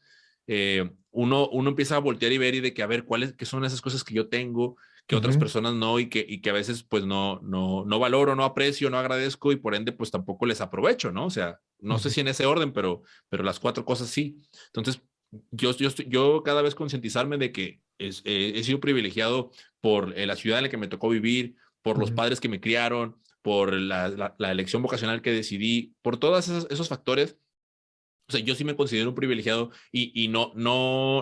uno empieza a voltear y ver y de que a ver qué son esas cosas que yo tengo, que otras Ujú, personas no y que a veces pues no valoro, no aprecio, no agradezco y por ende pues tampoco les aprovecho, ¿no? O sea, no sé ujú, si en ese orden, pero las cuatro cosas sí. Entonces, yo cada vez concientizarme de que he sido privilegiado por la ciudad en la que me tocó vivir, por los ujú, padres que me criaron, por la elección vocacional que decidí, por todos esos factores. O sea, yo sí me considero un privilegiado y no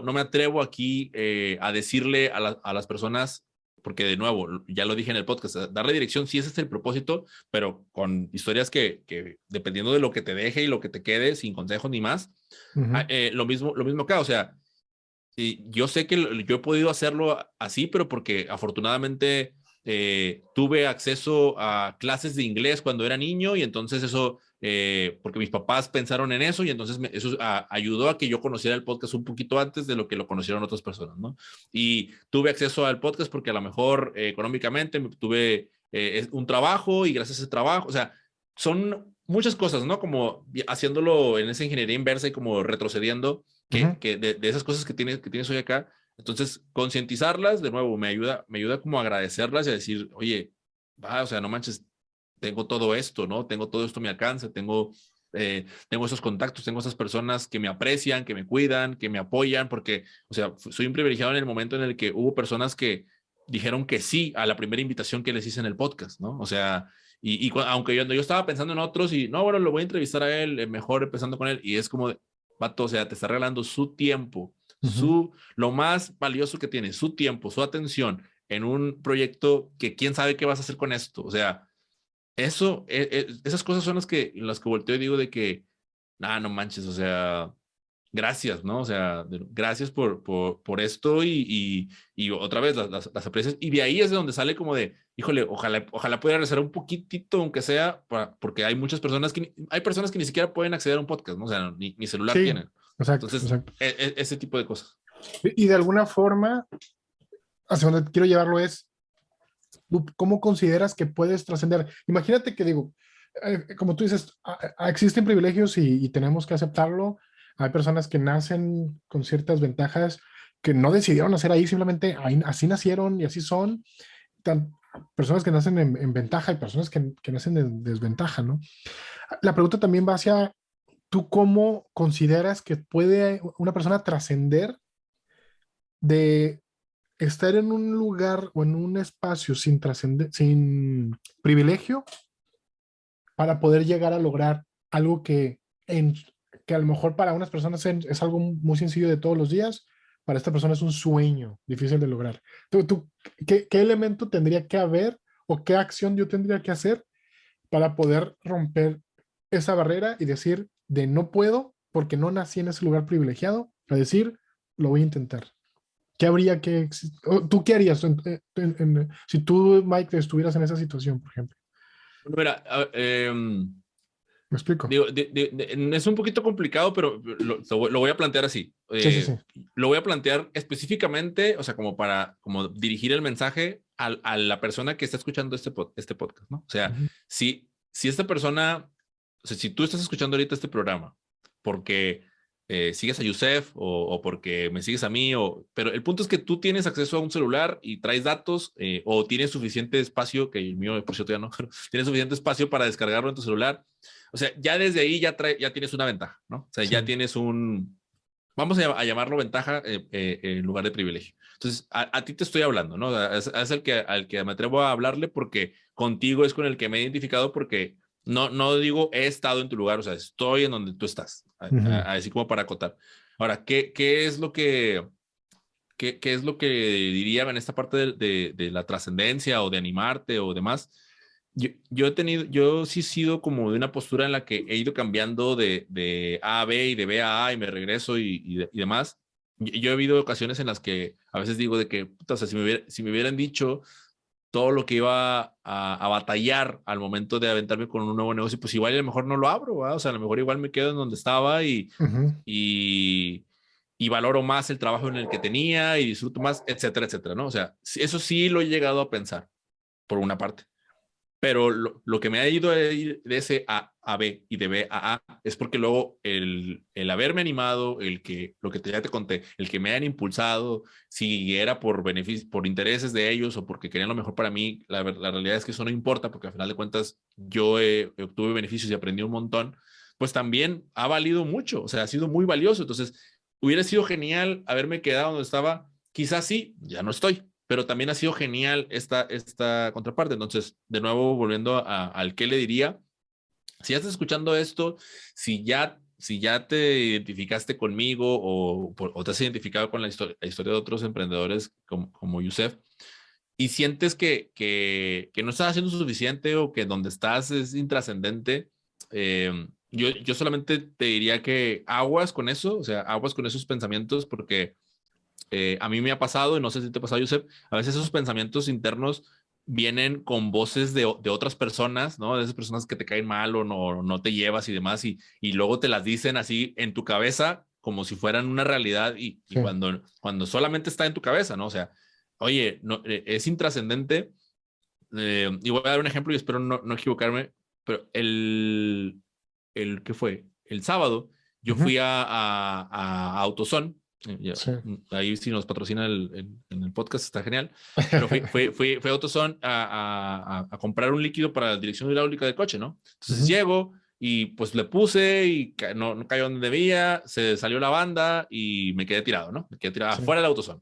me atrevo aquí a decirle a las personas, porque de nuevo, ya lo dije en el podcast, darle dirección, sí, ese es el propósito, pero con historias que dependiendo de lo que te deje y lo que te quede, sin consejos ni más, ujú, lo mismo acá, o sea, y yo sé que yo he podido hacerlo así, pero porque afortunadamente tuve acceso a clases de inglés cuando era niño y entonces eso, porque mis papás pensaron en eso y entonces eso ayudó a que yo conociera el podcast un poquito antes de lo que lo conocieron otras personas, ¿no? Y tuve acceso al podcast porque a lo mejor económicamente tuve un trabajo y gracias a ese trabajo, o sea, son muchas cosas, ¿no? Como haciéndolo en esa ingeniería inversa y como retrocediendo ujú. de esas cosas que tienes hoy acá. Entonces, concientizarlas, de nuevo, me ayuda como a agradecerlas y a decir, oye, o sea, no manches, tengo todo esto, ¿no? Tengo todo esto a mi alcance, tengo esos contactos, tengo esas personas que me aprecian, que me cuidan, que me apoyan, porque, o sea, soy un privilegiado en el momento en el que hubo personas que dijeron que sí a la primera invitación que les hice en el podcast, ¿no? O sea, Aunque yo estaba pensando en otros y no, bueno, lo voy a entrevistar a él, mejor empezando con él. Y es como, vato, o sea, te está regalando su tiempo, lo más valioso que tiene, su tiempo, su atención en un proyecto que quién sabe qué vas a hacer con esto. O sea, esas cosas son las que volteo y digo de que, no manches, o sea, gracias, ¿no? O sea, gracias por esto y otra vez las aprecias. Y de ahí es de donde sale como de, híjole, ojalá pudiera rezar un poquitito, aunque sea, porque hay muchas personas hay personas que ni siquiera pueden acceder a un podcast, ¿no? O sea, ni celular Sí, tienen. exacto, Entonces, exacto. ese tipo de cosas. Y de alguna forma, hacia donde quiero llevarlo es, ¿tú cómo consideras que puedes trascender? Imagínate que digo, como tú dices, existen privilegios y tenemos que aceptarlo. Hay personas que nacen con ciertas ventajas que no decidieron nacer ahí, simplemente así nacieron y así son. Personas que nacen en ventaja y personas que nacen en desventaja, ¿no? La pregunta también va hacia, ¿tú cómo consideras que puede una persona trascender de estar en un lugar o en un espacio sin trascender, sin privilegio para poder llegar a lograr algo que a lo mejor para unas personas es algo muy sencillo de todos los días, para esta persona es un sueño difícil de lograr? ¿Qué elemento tendría que haber o qué acción yo tendría que hacer para poder romper esa barrera y decir de no puedo porque no nací en ese lugar privilegiado, a decir lo voy a intentar? ¿Qué habría que... ¿Tú qué harías si tú, Mike, estuvieras en esa situación, por ejemplo? Mira, ¿Me explico? digo, es un poquito complicado, pero lo voy a plantear así. Sí, sí, sí. Lo voy a plantear específicamente, o sea, como dirigir el mensaje a la persona que está escuchando este podcast, ¿no? O sea, Ujú. si esta persona, o sea, si tú estás escuchando ahorita este programa porque sigues a Yusef o porque me sigues a mí, pero el punto es que tú tienes acceso a un celular y traes datos o tienes suficiente espacio, que el mío, por cierto, ya no, pero tienes suficiente espacio para descargarlo en tu celular. O sea, ya desde ahí ya tienes una ventaja, ¿no? O sea, Sí. ya tienes vamos a llamarlo ventaja en lugar de privilegio. Entonces, a ti te estoy hablando, ¿no? Es al que me atrevo a hablarle porque contigo es con el que me he identificado porque no digo he estado en tu lugar, o sea, estoy en donde tú estás, Ujú. así como para acotar. Ahora, ¿qué es lo qué es lo que diría en esta parte de la trascendencia o de animarte o demás? Yo sí he sido como de una postura en la que he ido cambiando de A a B y de B a A y me regreso y demás. Yo he habido ocasiones en las que a veces digo de que, puta, o sea, si me hubieran dicho todo lo que iba a batallar al momento de aventarme con un nuevo negocio, pues igual a lo mejor no lo abro, ¿verdad? O sea, a lo mejor igual me quedo en donde estaba Ujú. y, y valoro más el trabajo en el que tenía y disfruto más, etcétera, etcétera, ¿no? O sea, eso sí lo he llegado a pensar, por una parte. Pero lo que me ha ido a ir de ese a B y de B a A es porque luego el haberme animado, lo que ya te conté, el que me han impulsado, si era por beneficio, por intereses de ellos o porque querían lo mejor para mí, la realidad es que eso no importa porque al final de cuentas yo obtuve beneficios y aprendí un montón, pues también ha valido mucho, o sea, ha sido muy valioso. Entonces, hubiera sido genial haberme quedado donde estaba, quizás sí, ya no estoy, pero también ha sido genial esta contraparte. Entonces, de nuevo, volviendo al qué le diría, si ya estás escuchando esto, si ya te identificaste conmigo o te has identificado con la historia de otros emprendedores como Yusef, y sientes que no estás haciendo suficiente o que donde estás es intrascendente, yo solamente te diría que aguas con eso, o sea, aguas con esos pensamientos porque a mí me ha pasado, y no sé si te ha pasado, Josep, a veces esos pensamientos internos vienen con voces de otras personas, ¿no? De esas personas que te caen mal o no te llevas y demás, y luego te las dicen así en tu cabeza como si fueran una realidad y Sí. cuando solamente está en tu cabeza, ¿no? O sea, oye, es intrascendente. Y voy a dar un ejemplo y espero no equivocarme, pero ¿qué fue? El sábado yo Ujú. fui a AutoZone. Sí. Ahí si nos patrocina en el podcast está genial, pero fui a AutoZone a comprar un líquido para la dirección hidráulica del coche, ¿no? Entonces Ujú. llego y pues le puse y no cayó donde debía, se salió la banda y me quedé tirado, ¿no? Me quedé tirado Sí. afuera del AutoZone.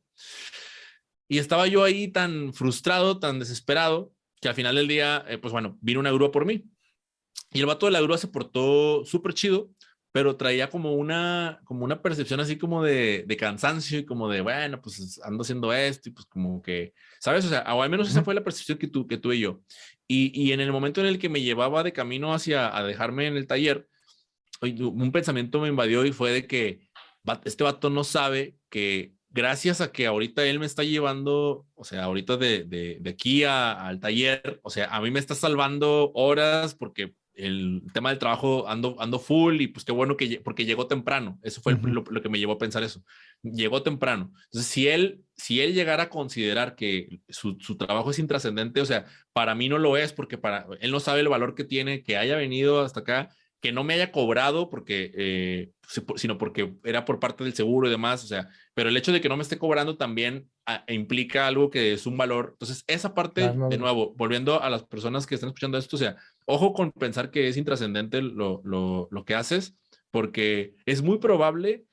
Y estaba yo ahí tan frustrado, tan desesperado, que al final del día, pues bueno, vino una grúa por mí. Y el vato de la grúa se portó súper chido, pero traía como una percepción así como de cansancio y como de, bueno, pues ando haciendo esto y pues como que, ¿sabes? O sea, o al menos esa fue la percepción que tuve yo. Y en el momento en el que me llevaba de camino hacia a dejarme en el taller, un pensamiento me invadió y fue de que este vato no sabe que gracias a que ahorita él me está llevando, o sea, ahorita de aquí al taller, o sea, a mí me está salvando horas porque el tema del trabajo ando full y pues qué bueno porque llegó temprano. Eso fue lo que me llevó a pensar eso. Llegó temprano. Entonces, si él llegara a considerar que su trabajo es intrascendente, o sea, para mí no lo es porque él no sabe el valor que tiene, que haya venido hasta acá, que no me haya cobrado porque, sino porque era por parte del seguro y demás, o sea, pero el hecho de que no me esté cobrando también implica algo que es un valor. Entonces, esa parte, de nuevo, volviendo a las personas que están escuchando esto, o sea, ojo con pensar que es intrascendente lo que haces, porque es muy probable,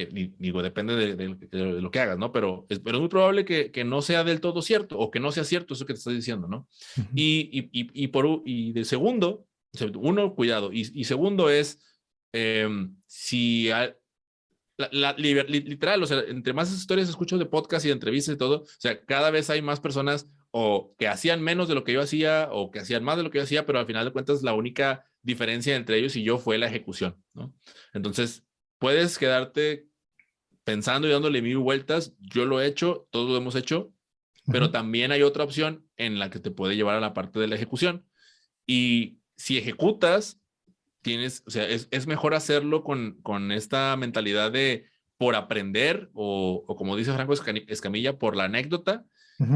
digo, depende de lo que hagas, ¿no? Pero es muy probable que no sea del todo cierto o que no sea cierto eso que te estoy diciendo, ¿no? Y de segundo, uno, cuidado. Y segundo es, si literal, o sea, entre más historias escucho de podcast y de entrevistas y todo, o sea, cada vez hay más personas o que hacían menos de lo que yo hacía o que hacían más de lo que yo hacía, pero al final de cuentas la única diferencia entre ellos y yo fue la ejecución, ¿no? Entonces, puedes quedarte pensando y dándole mil vueltas, yo lo he hecho, todos lo hemos hecho, pero también hay otra opción en la que te puede llevar a la parte de la ejecución. Y si ejecutas, o sea, es mejor hacerlo con esta mentalidad de por aprender o como dice Franco Escamilla, por la anécdota,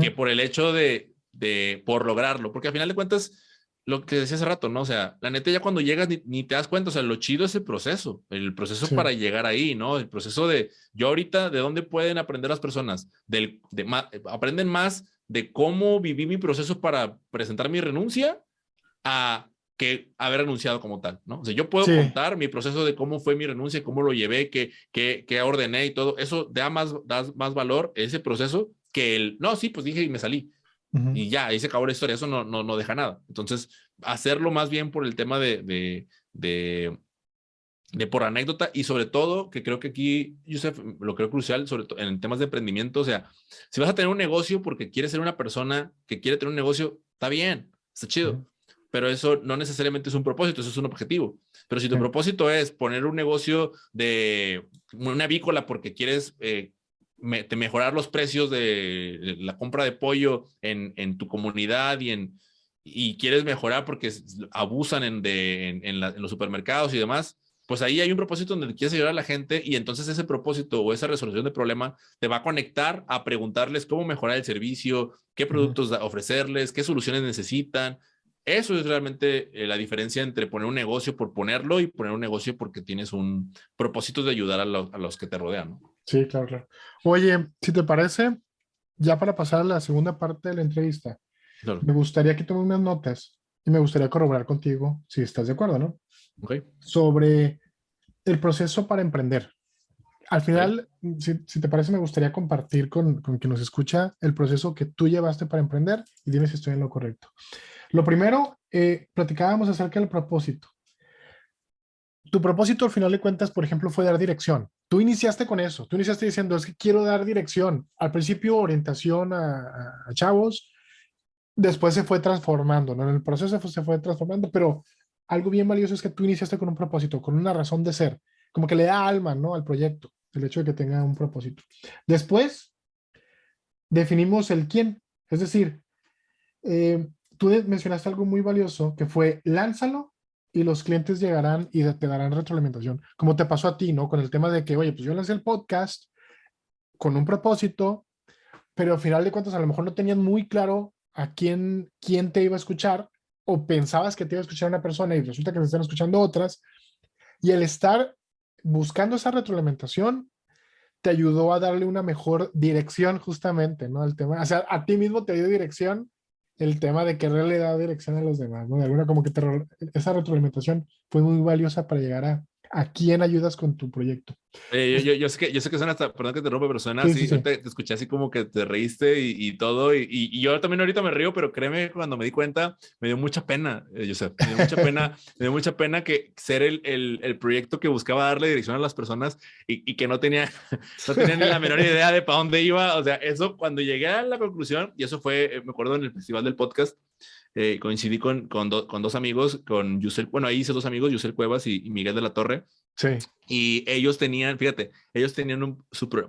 que por el hecho por lograrlo. Porque al final de cuentas, lo que decía hace rato, ¿no? O sea, la neta ya cuando llegas ni te das cuenta, o sea, lo chido es el proceso para llegar ahí, ¿no? El proceso yo ahorita, ¿de dónde pueden aprender las personas? Aprenden más de cómo viví mi proceso para presentar mi renuncia a que haber renunciado como tal, ¿no? O sea, yo puedo contar mi proceso de cómo fue mi renuncia, cómo lo llevé, qué ordené y todo. Eso da más valor ese proceso que no, sí, pues dije y me salí. Y ya, ahí se acabó la historia. Eso no deja nada. Entonces, hacerlo más bien por el tema de por anécdota y sobre todo, que creo que aquí, Yusef, lo creo crucial, sobre todo en temas de emprendimiento, o sea, si vas a tener un negocio porque quieres ser una persona que quiere tener un negocio, está bien, está chido, pero eso no necesariamente es un propósito, eso es un objetivo. Pero si tu propósito es poner un negocio de una avícola porque quieres mejorar los precios de la compra de pollo en tu comunidad y quieres mejorar porque abusan en los supermercados y demás, pues ahí hay un propósito donde quieres ayudar a la gente y entonces ese propósito o esa resolución de problema te va a conectar a preguntarles cómo mejorar el servicio, qué productos ofrecerles, qué soluciones necesitan. Eso es realmente la diferencia entre poner un negocio por ponerlo y poner un negocio porque tienes un propósito de ayudar a los que te rodean, ¿no? Sí, claro, claro. Oye, si te parece, ya para pasar a la segunda parte de la entrevista, Claro. me gustaría que tomes unas notas y me gustaría corroborar contigo, si estás de acuerdo, ¿no? Okay. Sobre el proceso para emprender. Al Okay. final, si te parece, me gustaría compartir con quien nos escucha el proceso que tú llevaste para emprender y dime si estoy en lo correcto. Lo primero, platicábamos acerca del propósito. Tu propósito al final de cuentas, por ejemplo, fue dar dirección. Tú iniciaste con eso, tú iniciaste diciendo, es que quiero dar dirección. Al principio, orientación a chavos, después se fue transformando, ¿no? En el proceso se fue transformando, pero algo bien valioso es que tú iniciaste con un propósito, con una razón de ser, como que le da alma, ¿no? Al proyecto, el hecho de que tenga un propósito. Después, definimos el quién, es decir, tú mencionaste algo muy valioso que fue lánzalo y los clientes llegarán y te darán retroalimentación, como te pasó a ti, ¿no? Con el tema de que, oye, pues yo lancé el podcast con un propósito, pero al final de cuentas a lo mejor no tenían muy claro a quién te iba a escuchar o pensabas que te iba a escuchar una persona y resulta que te están escuchando otras. Y el estar buscando esa retroalimentación te ayudó a darle una mejor dirección justamente, ¿no? El tema, o sea, a ti mismo te dio dirección el tema de quererle dar dirección a los demás, ¿no? De alguna como que esa retroalimentación fue muy valiosa para llegar ¿A quién ayudas con tu proyecto? Yo sé que suena hasta, perdón que te rompe, pero suena Sí, sí, así, sí. te escuché así como que te reíste y todo, y yo también ahorita me río, pero créeme, cuando me di cuenta, me dio mucha pena, Josep, me dio mucha pena que ser el proyecto que buscaba darle dirección a las personas y que no tenía, no tenía ni la menor idea de para dónde iba, o sea, eso cuando llegué a la conclusión, y eso fue, me acuerdo en el festival del podcast, coincidí con dos amigos, con Yusel, bueno, ahí hice dos amigos, Yusel Cuevas y Miguel de la Torre, Sí. y ellos tenían, fíjate, ellos tenían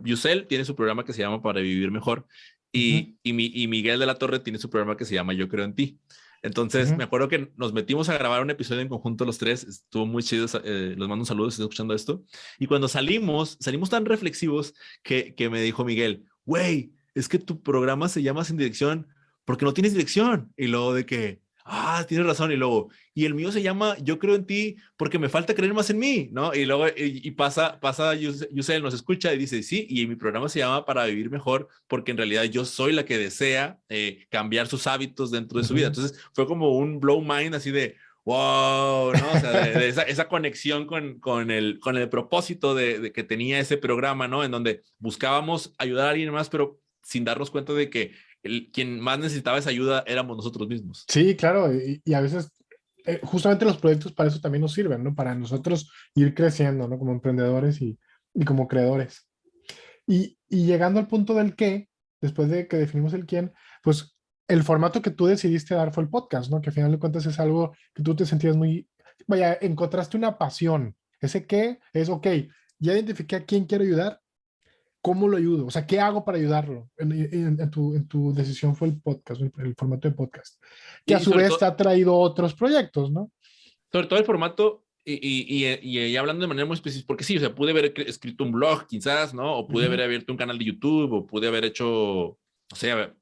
Yusel tiene su programa que se llama Para Vivir Mejor Ujú, y Miguel de la Torre tiene su programa que se llama Yo Creo en Ti. Entonces, ujú. me acuerdo que nos metimos a grabar un episodio en conjunto los tres, estuvo muy chido, les mando un saludo si están escuchando esto. Y cuando salimos tan reflexivos que me dijo Miguel, güey, es que tu programa se llama Sin Dirección porque no tienes dirección. Y luego de que, tienes razón. Y luego, y el mío se llama Yo Creo en Ti porque me falta creer más en mí, ¿no? Y luego pasa Yusel, nos escucha y dice, sí, y mi programa se llama Para Vivir Mejor porque en realidad yo soy la que desea cambiar sus hábitos dentro de su vida. Ujú. Entonces fue como un blow mind así de, wow, ¿no? O sea, de esa conexión con el propósito de que tenía ese programa, ¿no? En donde buscábamos ayudar a alguien más, pero sin darnos cuenta de que quien más necesitaba esa ayuda éramos nosotros mismos. Sí, claro, y a veces justamente los proyectos para eso también nos sirven, ¿no? Para nosotros ir creciendo, ¿no? Como emprendedores y como creadores. Y llegando al punto del qué, después de que definimos el quién, pues el formato que tú decidiste dar fue el podcast, ¿no? Que al final de cuentas es algo que tú te sentías muy, vaya, encontraste una pasión. Ese qué es, ok, ya identifiqué a quién quiero ayudar, ¿cómo lo ayudo? O sea, ¿qué hago para ayudarlo? En tu decisión fue el podcast, el formato de podcast, que a Y su sobre vez te todo, ha traído otros proyectos, ¿no? sobre todo el formato, y hablando de manera muy específica, porque sí, o sea, pude haber escrito un blog quizás, ¿no? O pude Ujú, haber abierto un canal de YouTube, o pude haber hecho, o sea,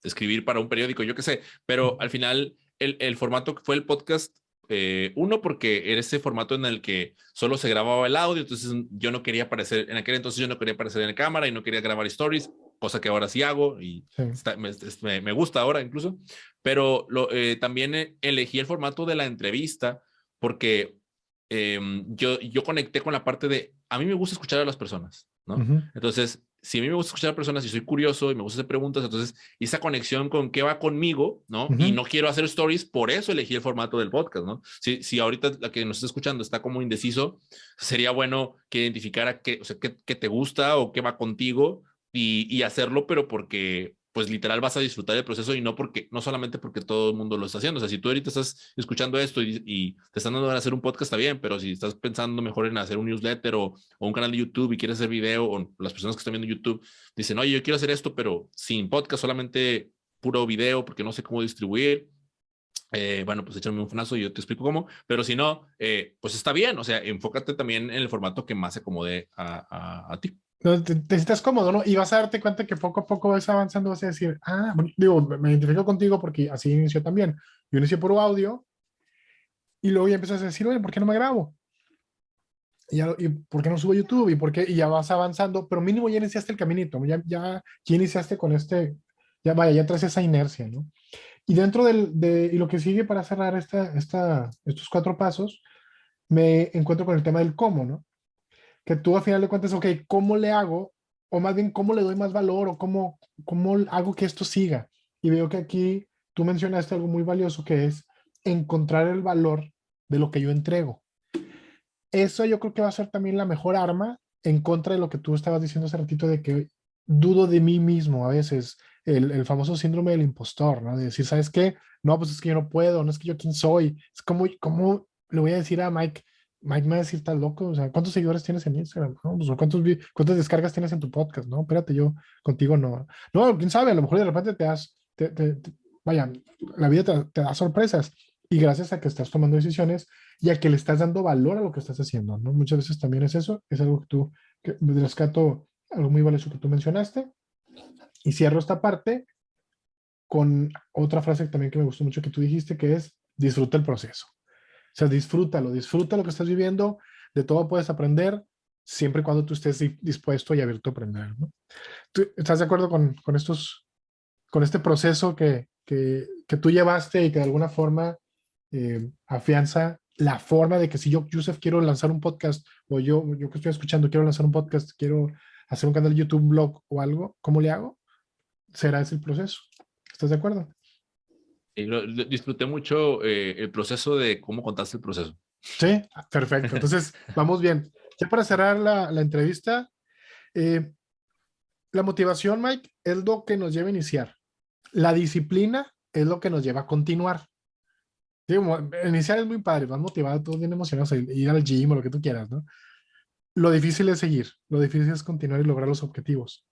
escribir para un periódico, yo qué sé, pero ujú, al final el formato que fue el podcast, uno, porque era ese formato en el que solo se grababa el audio, entonces yo no quería aparecer, en aquel entonces yo no quería aparecer en la cámara y no quería grabar stories, cosa que ahora sí hago y sí. me gusta ahora incluso, pero también elegí el formato de la entrevista porque yo conecté con la parte de, a mí me gusta escuchar a las personas, ¿no? Ujú, Entonces, si a mí me gusta escuchar a personas y soy curioso y me gusta hacer preguntas, entonces esa conexión con qué va conmigo, ¿no? Y ujú. no quiero hacer stories, por eso elegí el formato del podcast, ¿no? Si ahorita la que nos está escuchando está como indeciso, sería bueno que identificara qué, o sea, qué te gusta o qué va contigo y hacerlo, pero porque pues literal vas a disfrutar el proceso y no porque, no solamente porque todo el mundo lo está haciendo. O sea, si tú ahorita estás escuchando esto y te están dando a hacer un podcast, está bien, pero si estás pensando mejor en hacer un newsletter o un canal de YouTube y quieres hacer video, o las personas que están viendo YouTube dicen, oye, yo quiero hacer esto, pero sin podcast, solamente puro video, porque no sé cómo distribuir. Bueno, pues échame un frenazo y yo te explico cómo, pero si no, pues está bien, o sea, enfócate también en el formato que más se acomode a ti. No, te sientes cómodo, ¿no? Y vas a darte cuenta que poco a poco vas avanzando, vas a decir, bueno, digo, me identifico contigo porque así inició también. Yo inicié por audio y luego ya empiezas a decir, oye, ¿por qué no me grabo? ¿Y por qué no subo a YouTube? Y ya vas avanzando, pero mínimo ya iniciaste el caminito, ya iniciaste con ya vaya, ya traes esa inercia, ¿no? Y dentro y lo que sigue para cerrar estos 4 pasos, me encuentro con el tema del cómo, ¿no? Que tú al final de cuentas, ok, ¿cómo le hago? O más bien, ¿cómo le doy más valor? O cómo hago que esto siga? Y veo que aquí tú mencionaste algo muy valioso que es encontrar el valor de lo que yo entrego. Eso yo creo que va a ser también la mejor arma en contra de lo que tú estabas diciendo hace ratito de que dudo de mí mismo a veces, el famoso síndrome del impostor, ¿no? De decir, ¿sabes qué? No, pues es que yo no puedo, no es que yo quién soy. Es como, ¿cómo le voy a decir a Mike? Mike me va a decir, estás loco, o sea, ¿cuántos seguidores tienes en Instagram? ¿No? Pues, ¿cuántas descargas tienes en tu podcast? No, espérate, yo contigo no. No, quién sabe, a lo mejor de repente vaya, la vida te da sorpresas y gracias a que estás tomando decisiones y a que le estás dando valor a lo que estás haciendo, ¿no? Muchas veces también es eso, es algo que rescato, algo muy valioso que tú mencionaste. Y cierro esta parte con otra frase también que me gustó mucho que tú dijiste, que es disfruta el proceso. O sea, disfruta lo que estás viviendo, de todo puedes aprender, siempre y cuando tú estés dispuesto y abierto a aprender, ¿no? ¿Tú estás de acuerdo con este proceso que tú llevaste y que de alguna forma afianza la forma de que si yo, Yusef, quiero lanzar un podcast, o yo que estoy escuchando, quiero lanzar un podcast, quiero hacer un canal de YouTube, un blog o algo, ¿cómo le hago? Será ese el proceso. ¿Estás de acuerdo? Y disfruté mucho el proceso de cómo contaste el proceso. Sí, perfecto. Entonces, vamos bien. Ya para cerrar la entrevista, eh, la motivación, Mike, es lo que nos lleva a iniciar. La disciplina es lo que nos lleva a continuar. Sí, iniciar es muy padre, vas motivado, todos bien emocionados a ir al gym o lo que tú quieras, ¿no? Lo difícil es seguir, lo difícil es continuar y lograr los objetivos.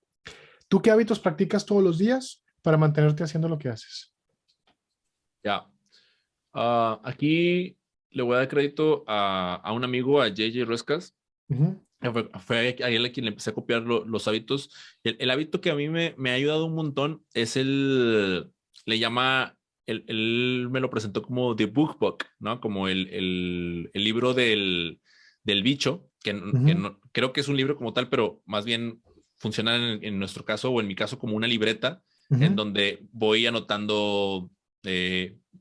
¿Tú qué hábitos practicas todos los días para mantenerte haciendo lo que haces? Ya. Aquí le voy a dar crédito a un amigo, a JJ Ruescas. Ujú, Fue a él a quien le empecé a copiar los hábitos. El hábito que a mí me ha ayudado un montón es le llama, él me lo presentó como The Book Book, ¿no? Como el libro del bicho, que ujú, no, creo que es un libro como tal, pero más bien funciona en nuestro caso o en mi caso como una libreta en ujú, donde voy anotando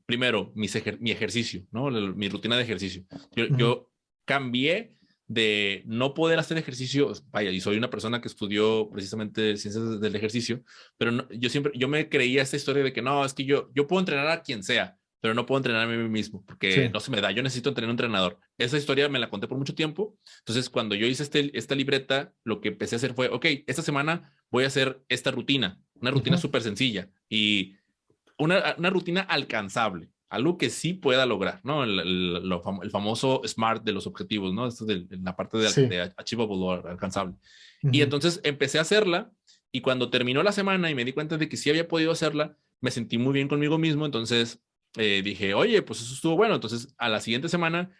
primero mi ejercicio, ¿no? Mi rutina de ejercicio. ujú, Yo cambié de no poder hacer ejercicio, vaya, y soy una persona que estudió precisamente ciencias del ejercicio, pero yo me creía esta historia de que no, es que yo puedo entrenar a quien sea, pero no puedo entrenar a mí mismo, porque sí, no se me da, yo necesito tener un entrenador. Esa historia me la conté por mucho tiempo, entonces cuando yo hice esta libreta, lo que empecé a hacer fue, ok, esta semana voy a hacer esta rutina, una rutina ujú, súper sencilla, y una rutina alcanzable, algo que sí pueda lograr, ¿no? El famoso SMART de los objetivos, ¿no? Esto de la parte sí, de achievable o alcanzable. Y ujú, entonces empecé a hacerla y cuando terminó la semana y me di cuenta de que sí había podido hacerla, me sentí muy bien conmigo mismo, entonces dije, oye, pues eso estuvo bueno. Entonces a la siguiente semana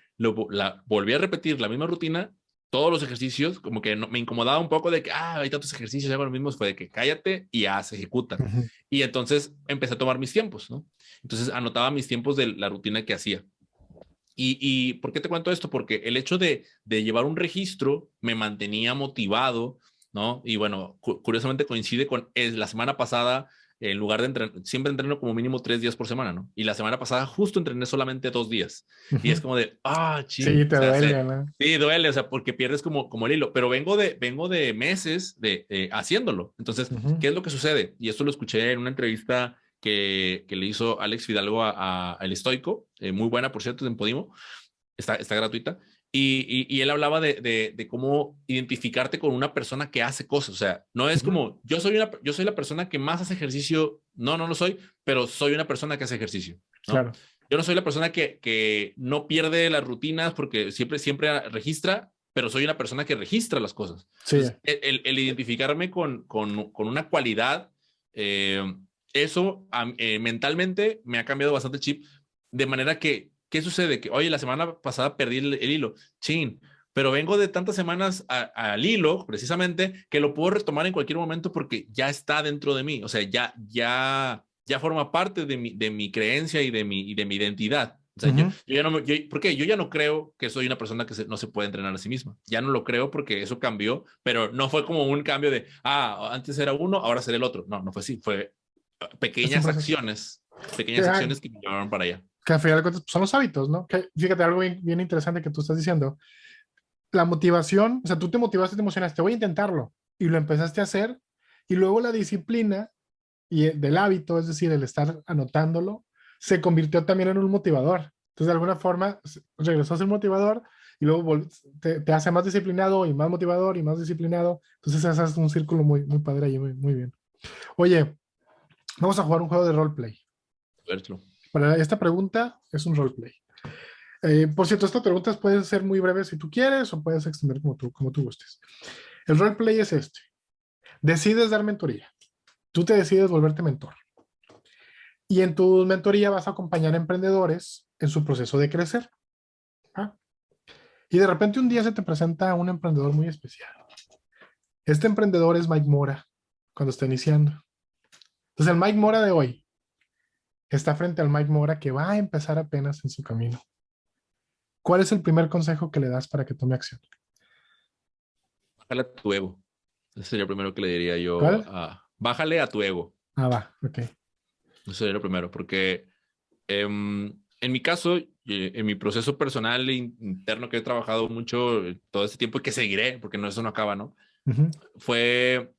volví a repetir la misma rutina, todos los ejercicios, como que me incomodaba un poco de que, hay tantos ejercicios, hago lo mismo, fue de que cállate y ya se ejecuta. ujú, Y entonces empecé a tomar mis tiempos, ¿no? Entonces anotaba mis tiempos de la rutina que hacía. ¿Y por qué te cuento esto? Porque el hecho de llevar un registro me mantenía motivado, ¿no? Y bueno, curiosamente coincide con la semana pasada, en lugar de entrenar, siempre entreno como mínimo 3 días por semana, ¿no? Y la semana pasada justo entrené solamente 2 días. Y es ujú. como de, Sí, chin, o te sea, duele, ¿no? sí, duele, o sea, porque pierdes como el hilo, pero vengo de meses de haciéndolo. Entonces, Ujú, ¿qué es lo que sucede? Y esto lo escuché en una entrevista que le hizo Alex Fidalgo a El Estoico, muy buena, por cierto, en Podimo, está gratuita, y él hablaba de cómo identificarte con una persona que hace cosas, o sea, no es ujú, como, yo soy la persona que más hace ejercicio, no lo soy, pero soy una persona que hace ejercicio, ¿no? claro, Yo no soy la persona que no pierde las rutinas porque siempre registra, pero soy una persona que registra las cosas. sí, Entonces, el identificarme con una cualidad, eh, eso mentalmente me ha cambiado bastante el chip, de manera que, ¿qué sucede? Que, oye, la semana pasada perdí el hilo, chin, pero vengo de tantas semanas al hilo, precisamente, que lo puedo retomar en cualquier momento porque ya está dentro de mí, o sea, ya forma parte de mi creencia y de mi identidad. O sea, ujú. yo ya no ¿por qué? Yo ya no creo que soy una persona que no se puede entrenar a sí misma. Ya no lo creo porque eso cambió, pero no fue como un cambio de, antes era uno, ahora será el otro. No, no fue así. Fue Es un pequeñas proceso. acciones, Que, pequeñas acciones que me llevaron para allá. que al final de cuentas pues, son los hábitos, ¿no? Que, fíjate, algo bien, bien interesante que tú estás diciendo. La motivación, o sea, tú te motivaste, te emocionaste, voy a intentarlo, y lo empezaste a hacer, y luego la disciplina y del hábito, es decir, el estar anotándolo, se convirtió también en un motivador. Entonces, de alguna forma, regresó a ser motivador y luego te hace más disciplinado y más motivador y más disciplinado. Entonces, ese es un círculo muy, muy padre ahí, muy, muy bien. Oye, vamos a jugar un juego de roleplay. Verlo. Para esta pregunta es un roleplay. Por cierto, estas preguntas pueden ser muy breves si tú quieres o puedes extender como tú gustes. El roleplay es este. Decides dar mentoría. Tú te decides volverte mentor. Y en tu mentoría vas a acompañar a emprendedores en su proceso de crecer. ¿Ah? Y de repente un día se te presenta un emprendedor muy especial. Este emprendedor es Mike Mora cuando está iniciando. Entonces el Mike Mora de hoy está frente al Mike Mora que va a empezar apenas en su camino. ¿Cuál es el primer consejo que le das para que tome acción? Bájale a tu ego. Ese sería lo primero que le diría yo. ¿Cuál? Bájale a tu ego. Ah, va, ok. Eso sería lo primero, porque en mi caso, en mi proceso personal e interno que he trabajado mucho todo este tiempo y que seguiré, porque no, eso no acaba, ¿no? Ujú. Fue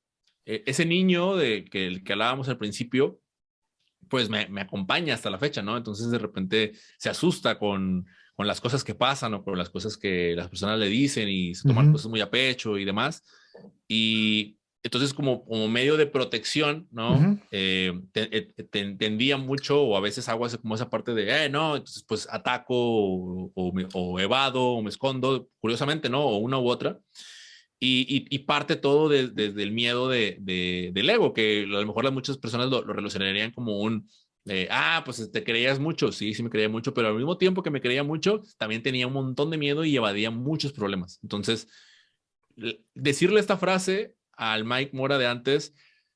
ese niño el que hablábamos al principio, pues me acompaña hasta la fecha, ¿no? Entonces de repente se asusta con las cosas que pasan o con las cosas que las personas le dicen y se toman Ujú. cosas muy a pecho y demás. Y entonces como medio de protección, ¿no? Ujú. Tendía mucho o a veces hago como esa parte de, no, entonces pues ataco o evado o me escondo, curiosamente, ¿no? O una u otra. Y parte todo desde el miedo del ego, que a lo mejor muchas personas lo relacionarían como pues te creías mucho, sí, sí me creía mucho, pero al mismo tiempo que me creía mucho, también tenía un montón de miedo y evadía muchos problemas. Entonces, decirle esta frase al Mike Mora de antes,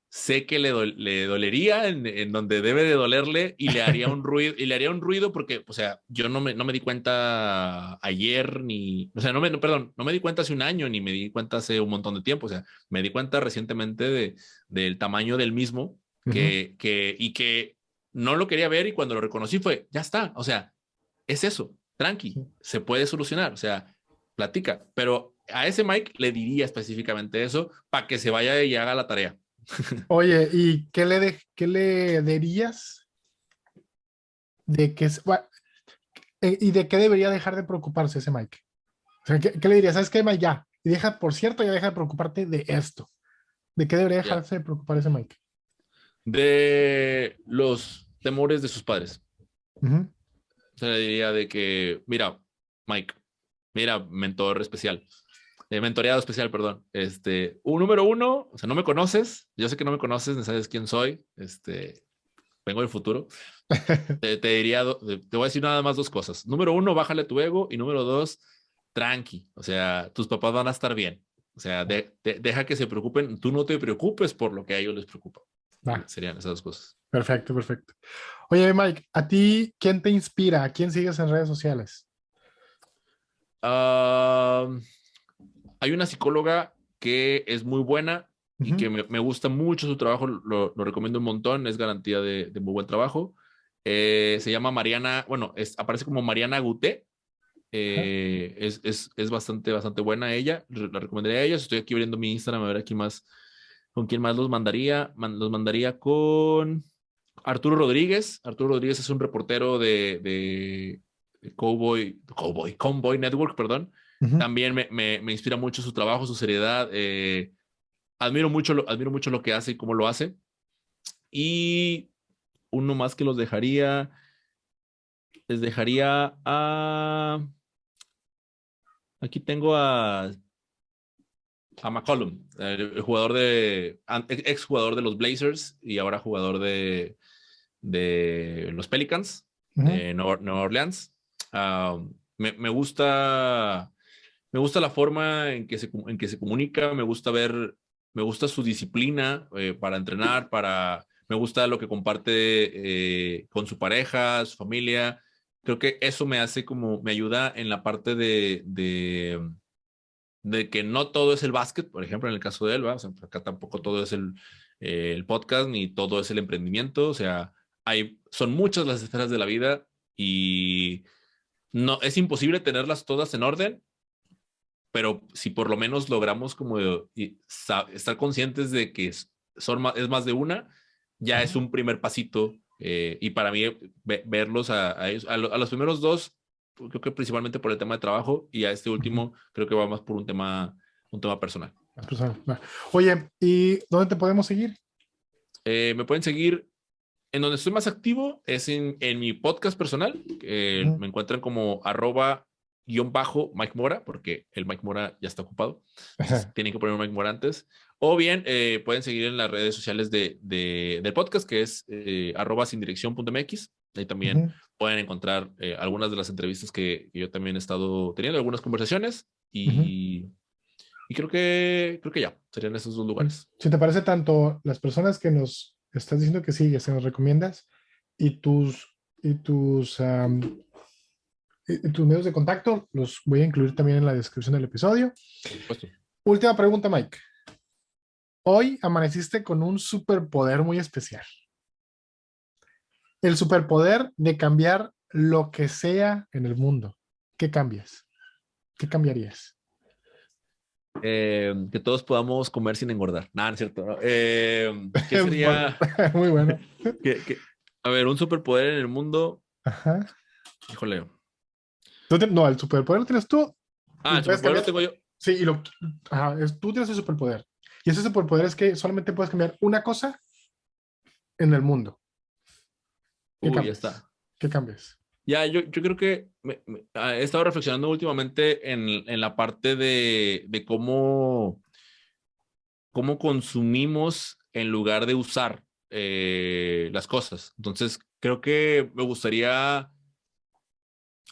sé que le dolería en donde debe de dolerle y le haría un ruido, porque, o sea, yo no me di cuenta ayer ni, o sea, perdón, no me di cuenta hace un año ni me di cuenta hace un montón de tiempo, o sea, me di cuenta recientemente del tamaño del mismo Ujú. y que no lo quería ver y cuando lo reconocí fue, ya está, o sea, es eso, tranqui, Sí. se puede solucionar, o sea, platica, pero a ese Mike le diría específicamente eso para que se vaya y haga la tarea. Oye, ¿y qué le dirías de que, y de qué debería dejar de preocuparse ese Mike? O sea, ¿qué le dirías? ¿Sabes qué, Mike? Ya. Y deja, por cierto, ya deja de preocuparte de esto. ¿De qué debería Ya. dejarse de preocupar ese Mike? De los temores de sus padres. Ujú. Se le diría de que, mira, Mike, mira, mentor especial, mentoreado especial, perdón. Un número uno, o sea, no me conoces, yo sé que no me conoces, no sabes quién soy, vengo del futuro. Te diría, te voy a decir nada más dos cosas. Número uno, bájale tu ego. Y número dos, tranqui. O sea, tus papás van a estar bien. O sea, deja que se preocupen. Tú no te preocupes por lo que a ellos les preocupa. Va, Serían esas dos cosas. perfecto, perfecto. Oye, Mike, ¿a ti quién te inspira? ¿A quién sigues en redes sociales? Ah, hay una psicóloga que es muy buena y Ujú. que me gusta mucho su trabajo. Lo recomiendo un montón. Es garantía de muy buen trabajo. Se llama Mariana, bueno, aparece como Mariana Guté. Ajá. Es bastante buena ella. La recomendaría a ella. Estoy aquí abriendo mi Instagram a ver aquí más, con quién más los mandaría. Los mandaría con Arturo Rodríguez. Arturo Rodríguez es un reportero de Cowboy Network, perdón. Ujú. También me inspira mucho su trabajo, su seriedad. Admiro mucho lo que hace y cómo lo hace. Y uno más que les dejaría aquí tengo a McCollum, el jugador ex jugador de los Blazers y ahora jugador de los Pelicans Ujú. de Nueva Orleans. Ah, me gusta la forma en que se comunica, me gusta su disciplina para entrenar, me gusta lo que comparte con su pareja, su familia. Creo que eso me ayuda en la parte de que no todo es el básquet, por ejemplo, en el caso de él, ¿va? O sea, acá tampoco todo es el podcast, ni todo es el emprendimiento, o sea, son muchas las esferas de la vida y no, es imposible tenerlas todas en orden, pero si por lo menos logramos como estar conscientes de que es más de una, ya Ajá. es un primer pasito. Y para mí, verlos a ellos, a los primeros dos, creo que principalmente por el tema de trabajo, y a este Ujú. último, creo que va más por un tema personal. Pues, va. Oye, ¿y dónde te podemos seguir? Me pueden seguir en donde estoy más activo es en mi podcast personal. Ujú. Me encuentran como @Mike Mora, porque el Mike Mora ya está ocupado. Entonces tienen que poner un Mike Mora antes. O bien pueden seguir en las redes sociales del podcast, que es @sindirección.mx. Ahí también Ujú. pueden encontrar algunas de las entrevistas que yo también he estado teniendo, algunas conversaciones. Ujú. Y creo que ya serían esos dos Sí. lugares. Si te parece tanto las personas que nos estás diciendo que sigues, que nos recomiendas, y tus medios de contacto, los voy a incluir también en la descripción del episodio. Por supuesto. Última pregunta, Mike. Hoy amaneciste con un superpoder muy especial. El superpoder de cambiar lo que sea en el mundo, ¿qué cambias? ¿Qué cambiarías? Que todos podamos comer sin engordar. Nada, no es cierto. ¿No? ¿Qué sería? Muy bueno. A ver, un superpoder en el mundo. Ajá. Híjole. No, el superpoder lo tienes tú y Ah, el puedes superpoder lo cambiar. tengo yo. Sí, ajá, tú tienes el superpoder. Y ese superpoder es que solamente puedes cambiar una cosa en el mundo. ¿Qué Uy, ya cambias? está. ¿Qué cambias? Ya, yo creo que he estado reflexionando últimamente en la parte de cómo consumimos en lugar de usar las cosas. Entonces, creo que me gustaría,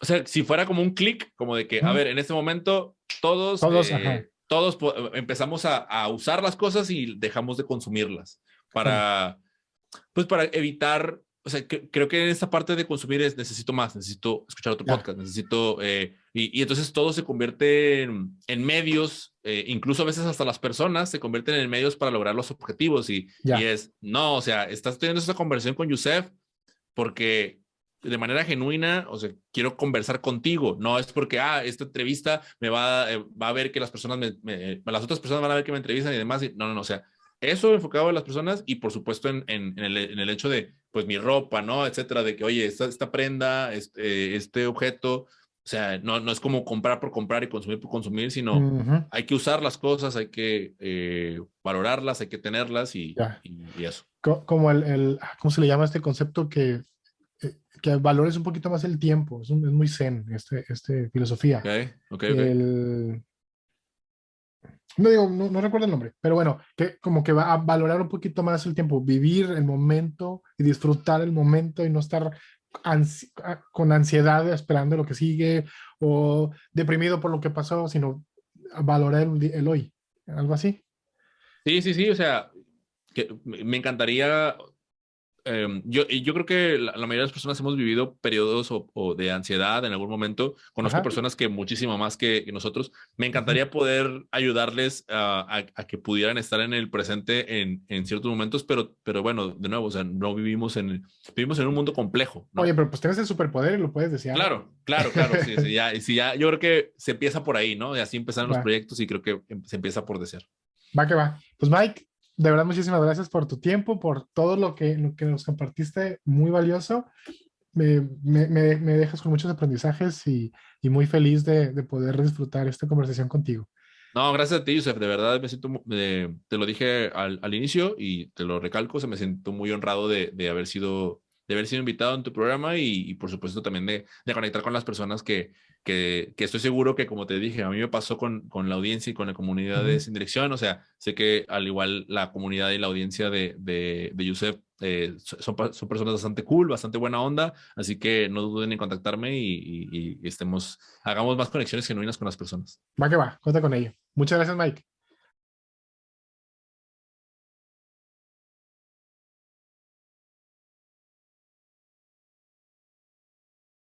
o sea, si fuera como un clic, como de que, a Ujú. ver, en este momento todos, Todos, ajá. empezamos a usar las cosas y dejamos de consumirlas Sí, para, pues para evitar, o sea, creo que en esta parte de consumir necesito más, necesito escuchar otro ya, podcast, necesito, y entonces todo se convierte en medios, incluso a veces hasta las personas se convierten en medios para lograr los objetivos y ya. es, no, o sea, estás teniendo esta conversación con Yusef porque de manera genuina, o sea, quiero conversar contigo, no es porque, esta entrevista va a ver que las personas, las otras personas van a ver que me entrevistan y demás, no, no, no, o sea, eso enfocado en las personas y por supuesto en el hecho de, pues, mi ropa, ¿no? Etcétera, de que, oye, esta prenda, este objeto, o sea, no es como comprar por comprar y consumir por consumir, sino Ujú. hay que usar las cosas, hay que valorarlas, hay que tenerlas Ya. y eso. Como ¿cómo se le llama este concepto que valores un poquito más el tiempo? Es muy zen, filosofía. Ok, ok, ok. El, no digo, no recuerdo el nombre, pero bueno, que como que va a valorar un poquito más el tiempo, vivir el momento y disfrutar el momento y no estar con ansiedad esperando lo que sigue o deprimido por lo que pasó, sino valorar el hoy, algo así. Sí, sí, sí, o sea, que me encantaría, yo creo que la mayoría de las personas hemos vivido periodos o de ansiedad en algún momento. Conozco Ajá. personas que muchísimo más que nosotros. Me Ujú. encantaría poder ayudarles a que pudieran estar en el presente en ciertos momentos, pero bueno, de nuevo, o sea, no vivimos en un mundo complejo, Oye, ¿no? pero pues tienes el superpoder y lo puedes desear. Claro, claro, claro, sí, sí, ya, yo creo que se empieza por ahí, ¿no? Y así empezaron los Va. proyectos y creo que se empieza por desear. Va que va. Pues Mike, de verdad muchísimas gracias por tu tiempo, por todo lo que nos compartiste, muy valioso. Me dejas con muchos aprendizajes y muy feliz de poder disfrutar esta conversación contigo. No, gracias a ti, Yusef. De verdad me siento, te lo dije al inicio y te lo recalco, me siento muy honrado de haber sido invitado en tu programa y por supuesto también de conectar con las personas que estoy seguro que, como te dije, a mí me pasó con la audiencia y con la comunidad de Ujú. Sin Dirección. O sea, sé que al igual la comunidad y la audiencia de Yusef son personas bastante cool, bastante buena onda, así que no duden en contactarme y hagamos más conexiones genuinas con las personas. Va que va, cuenta con ello. Muchas gracias, Mike.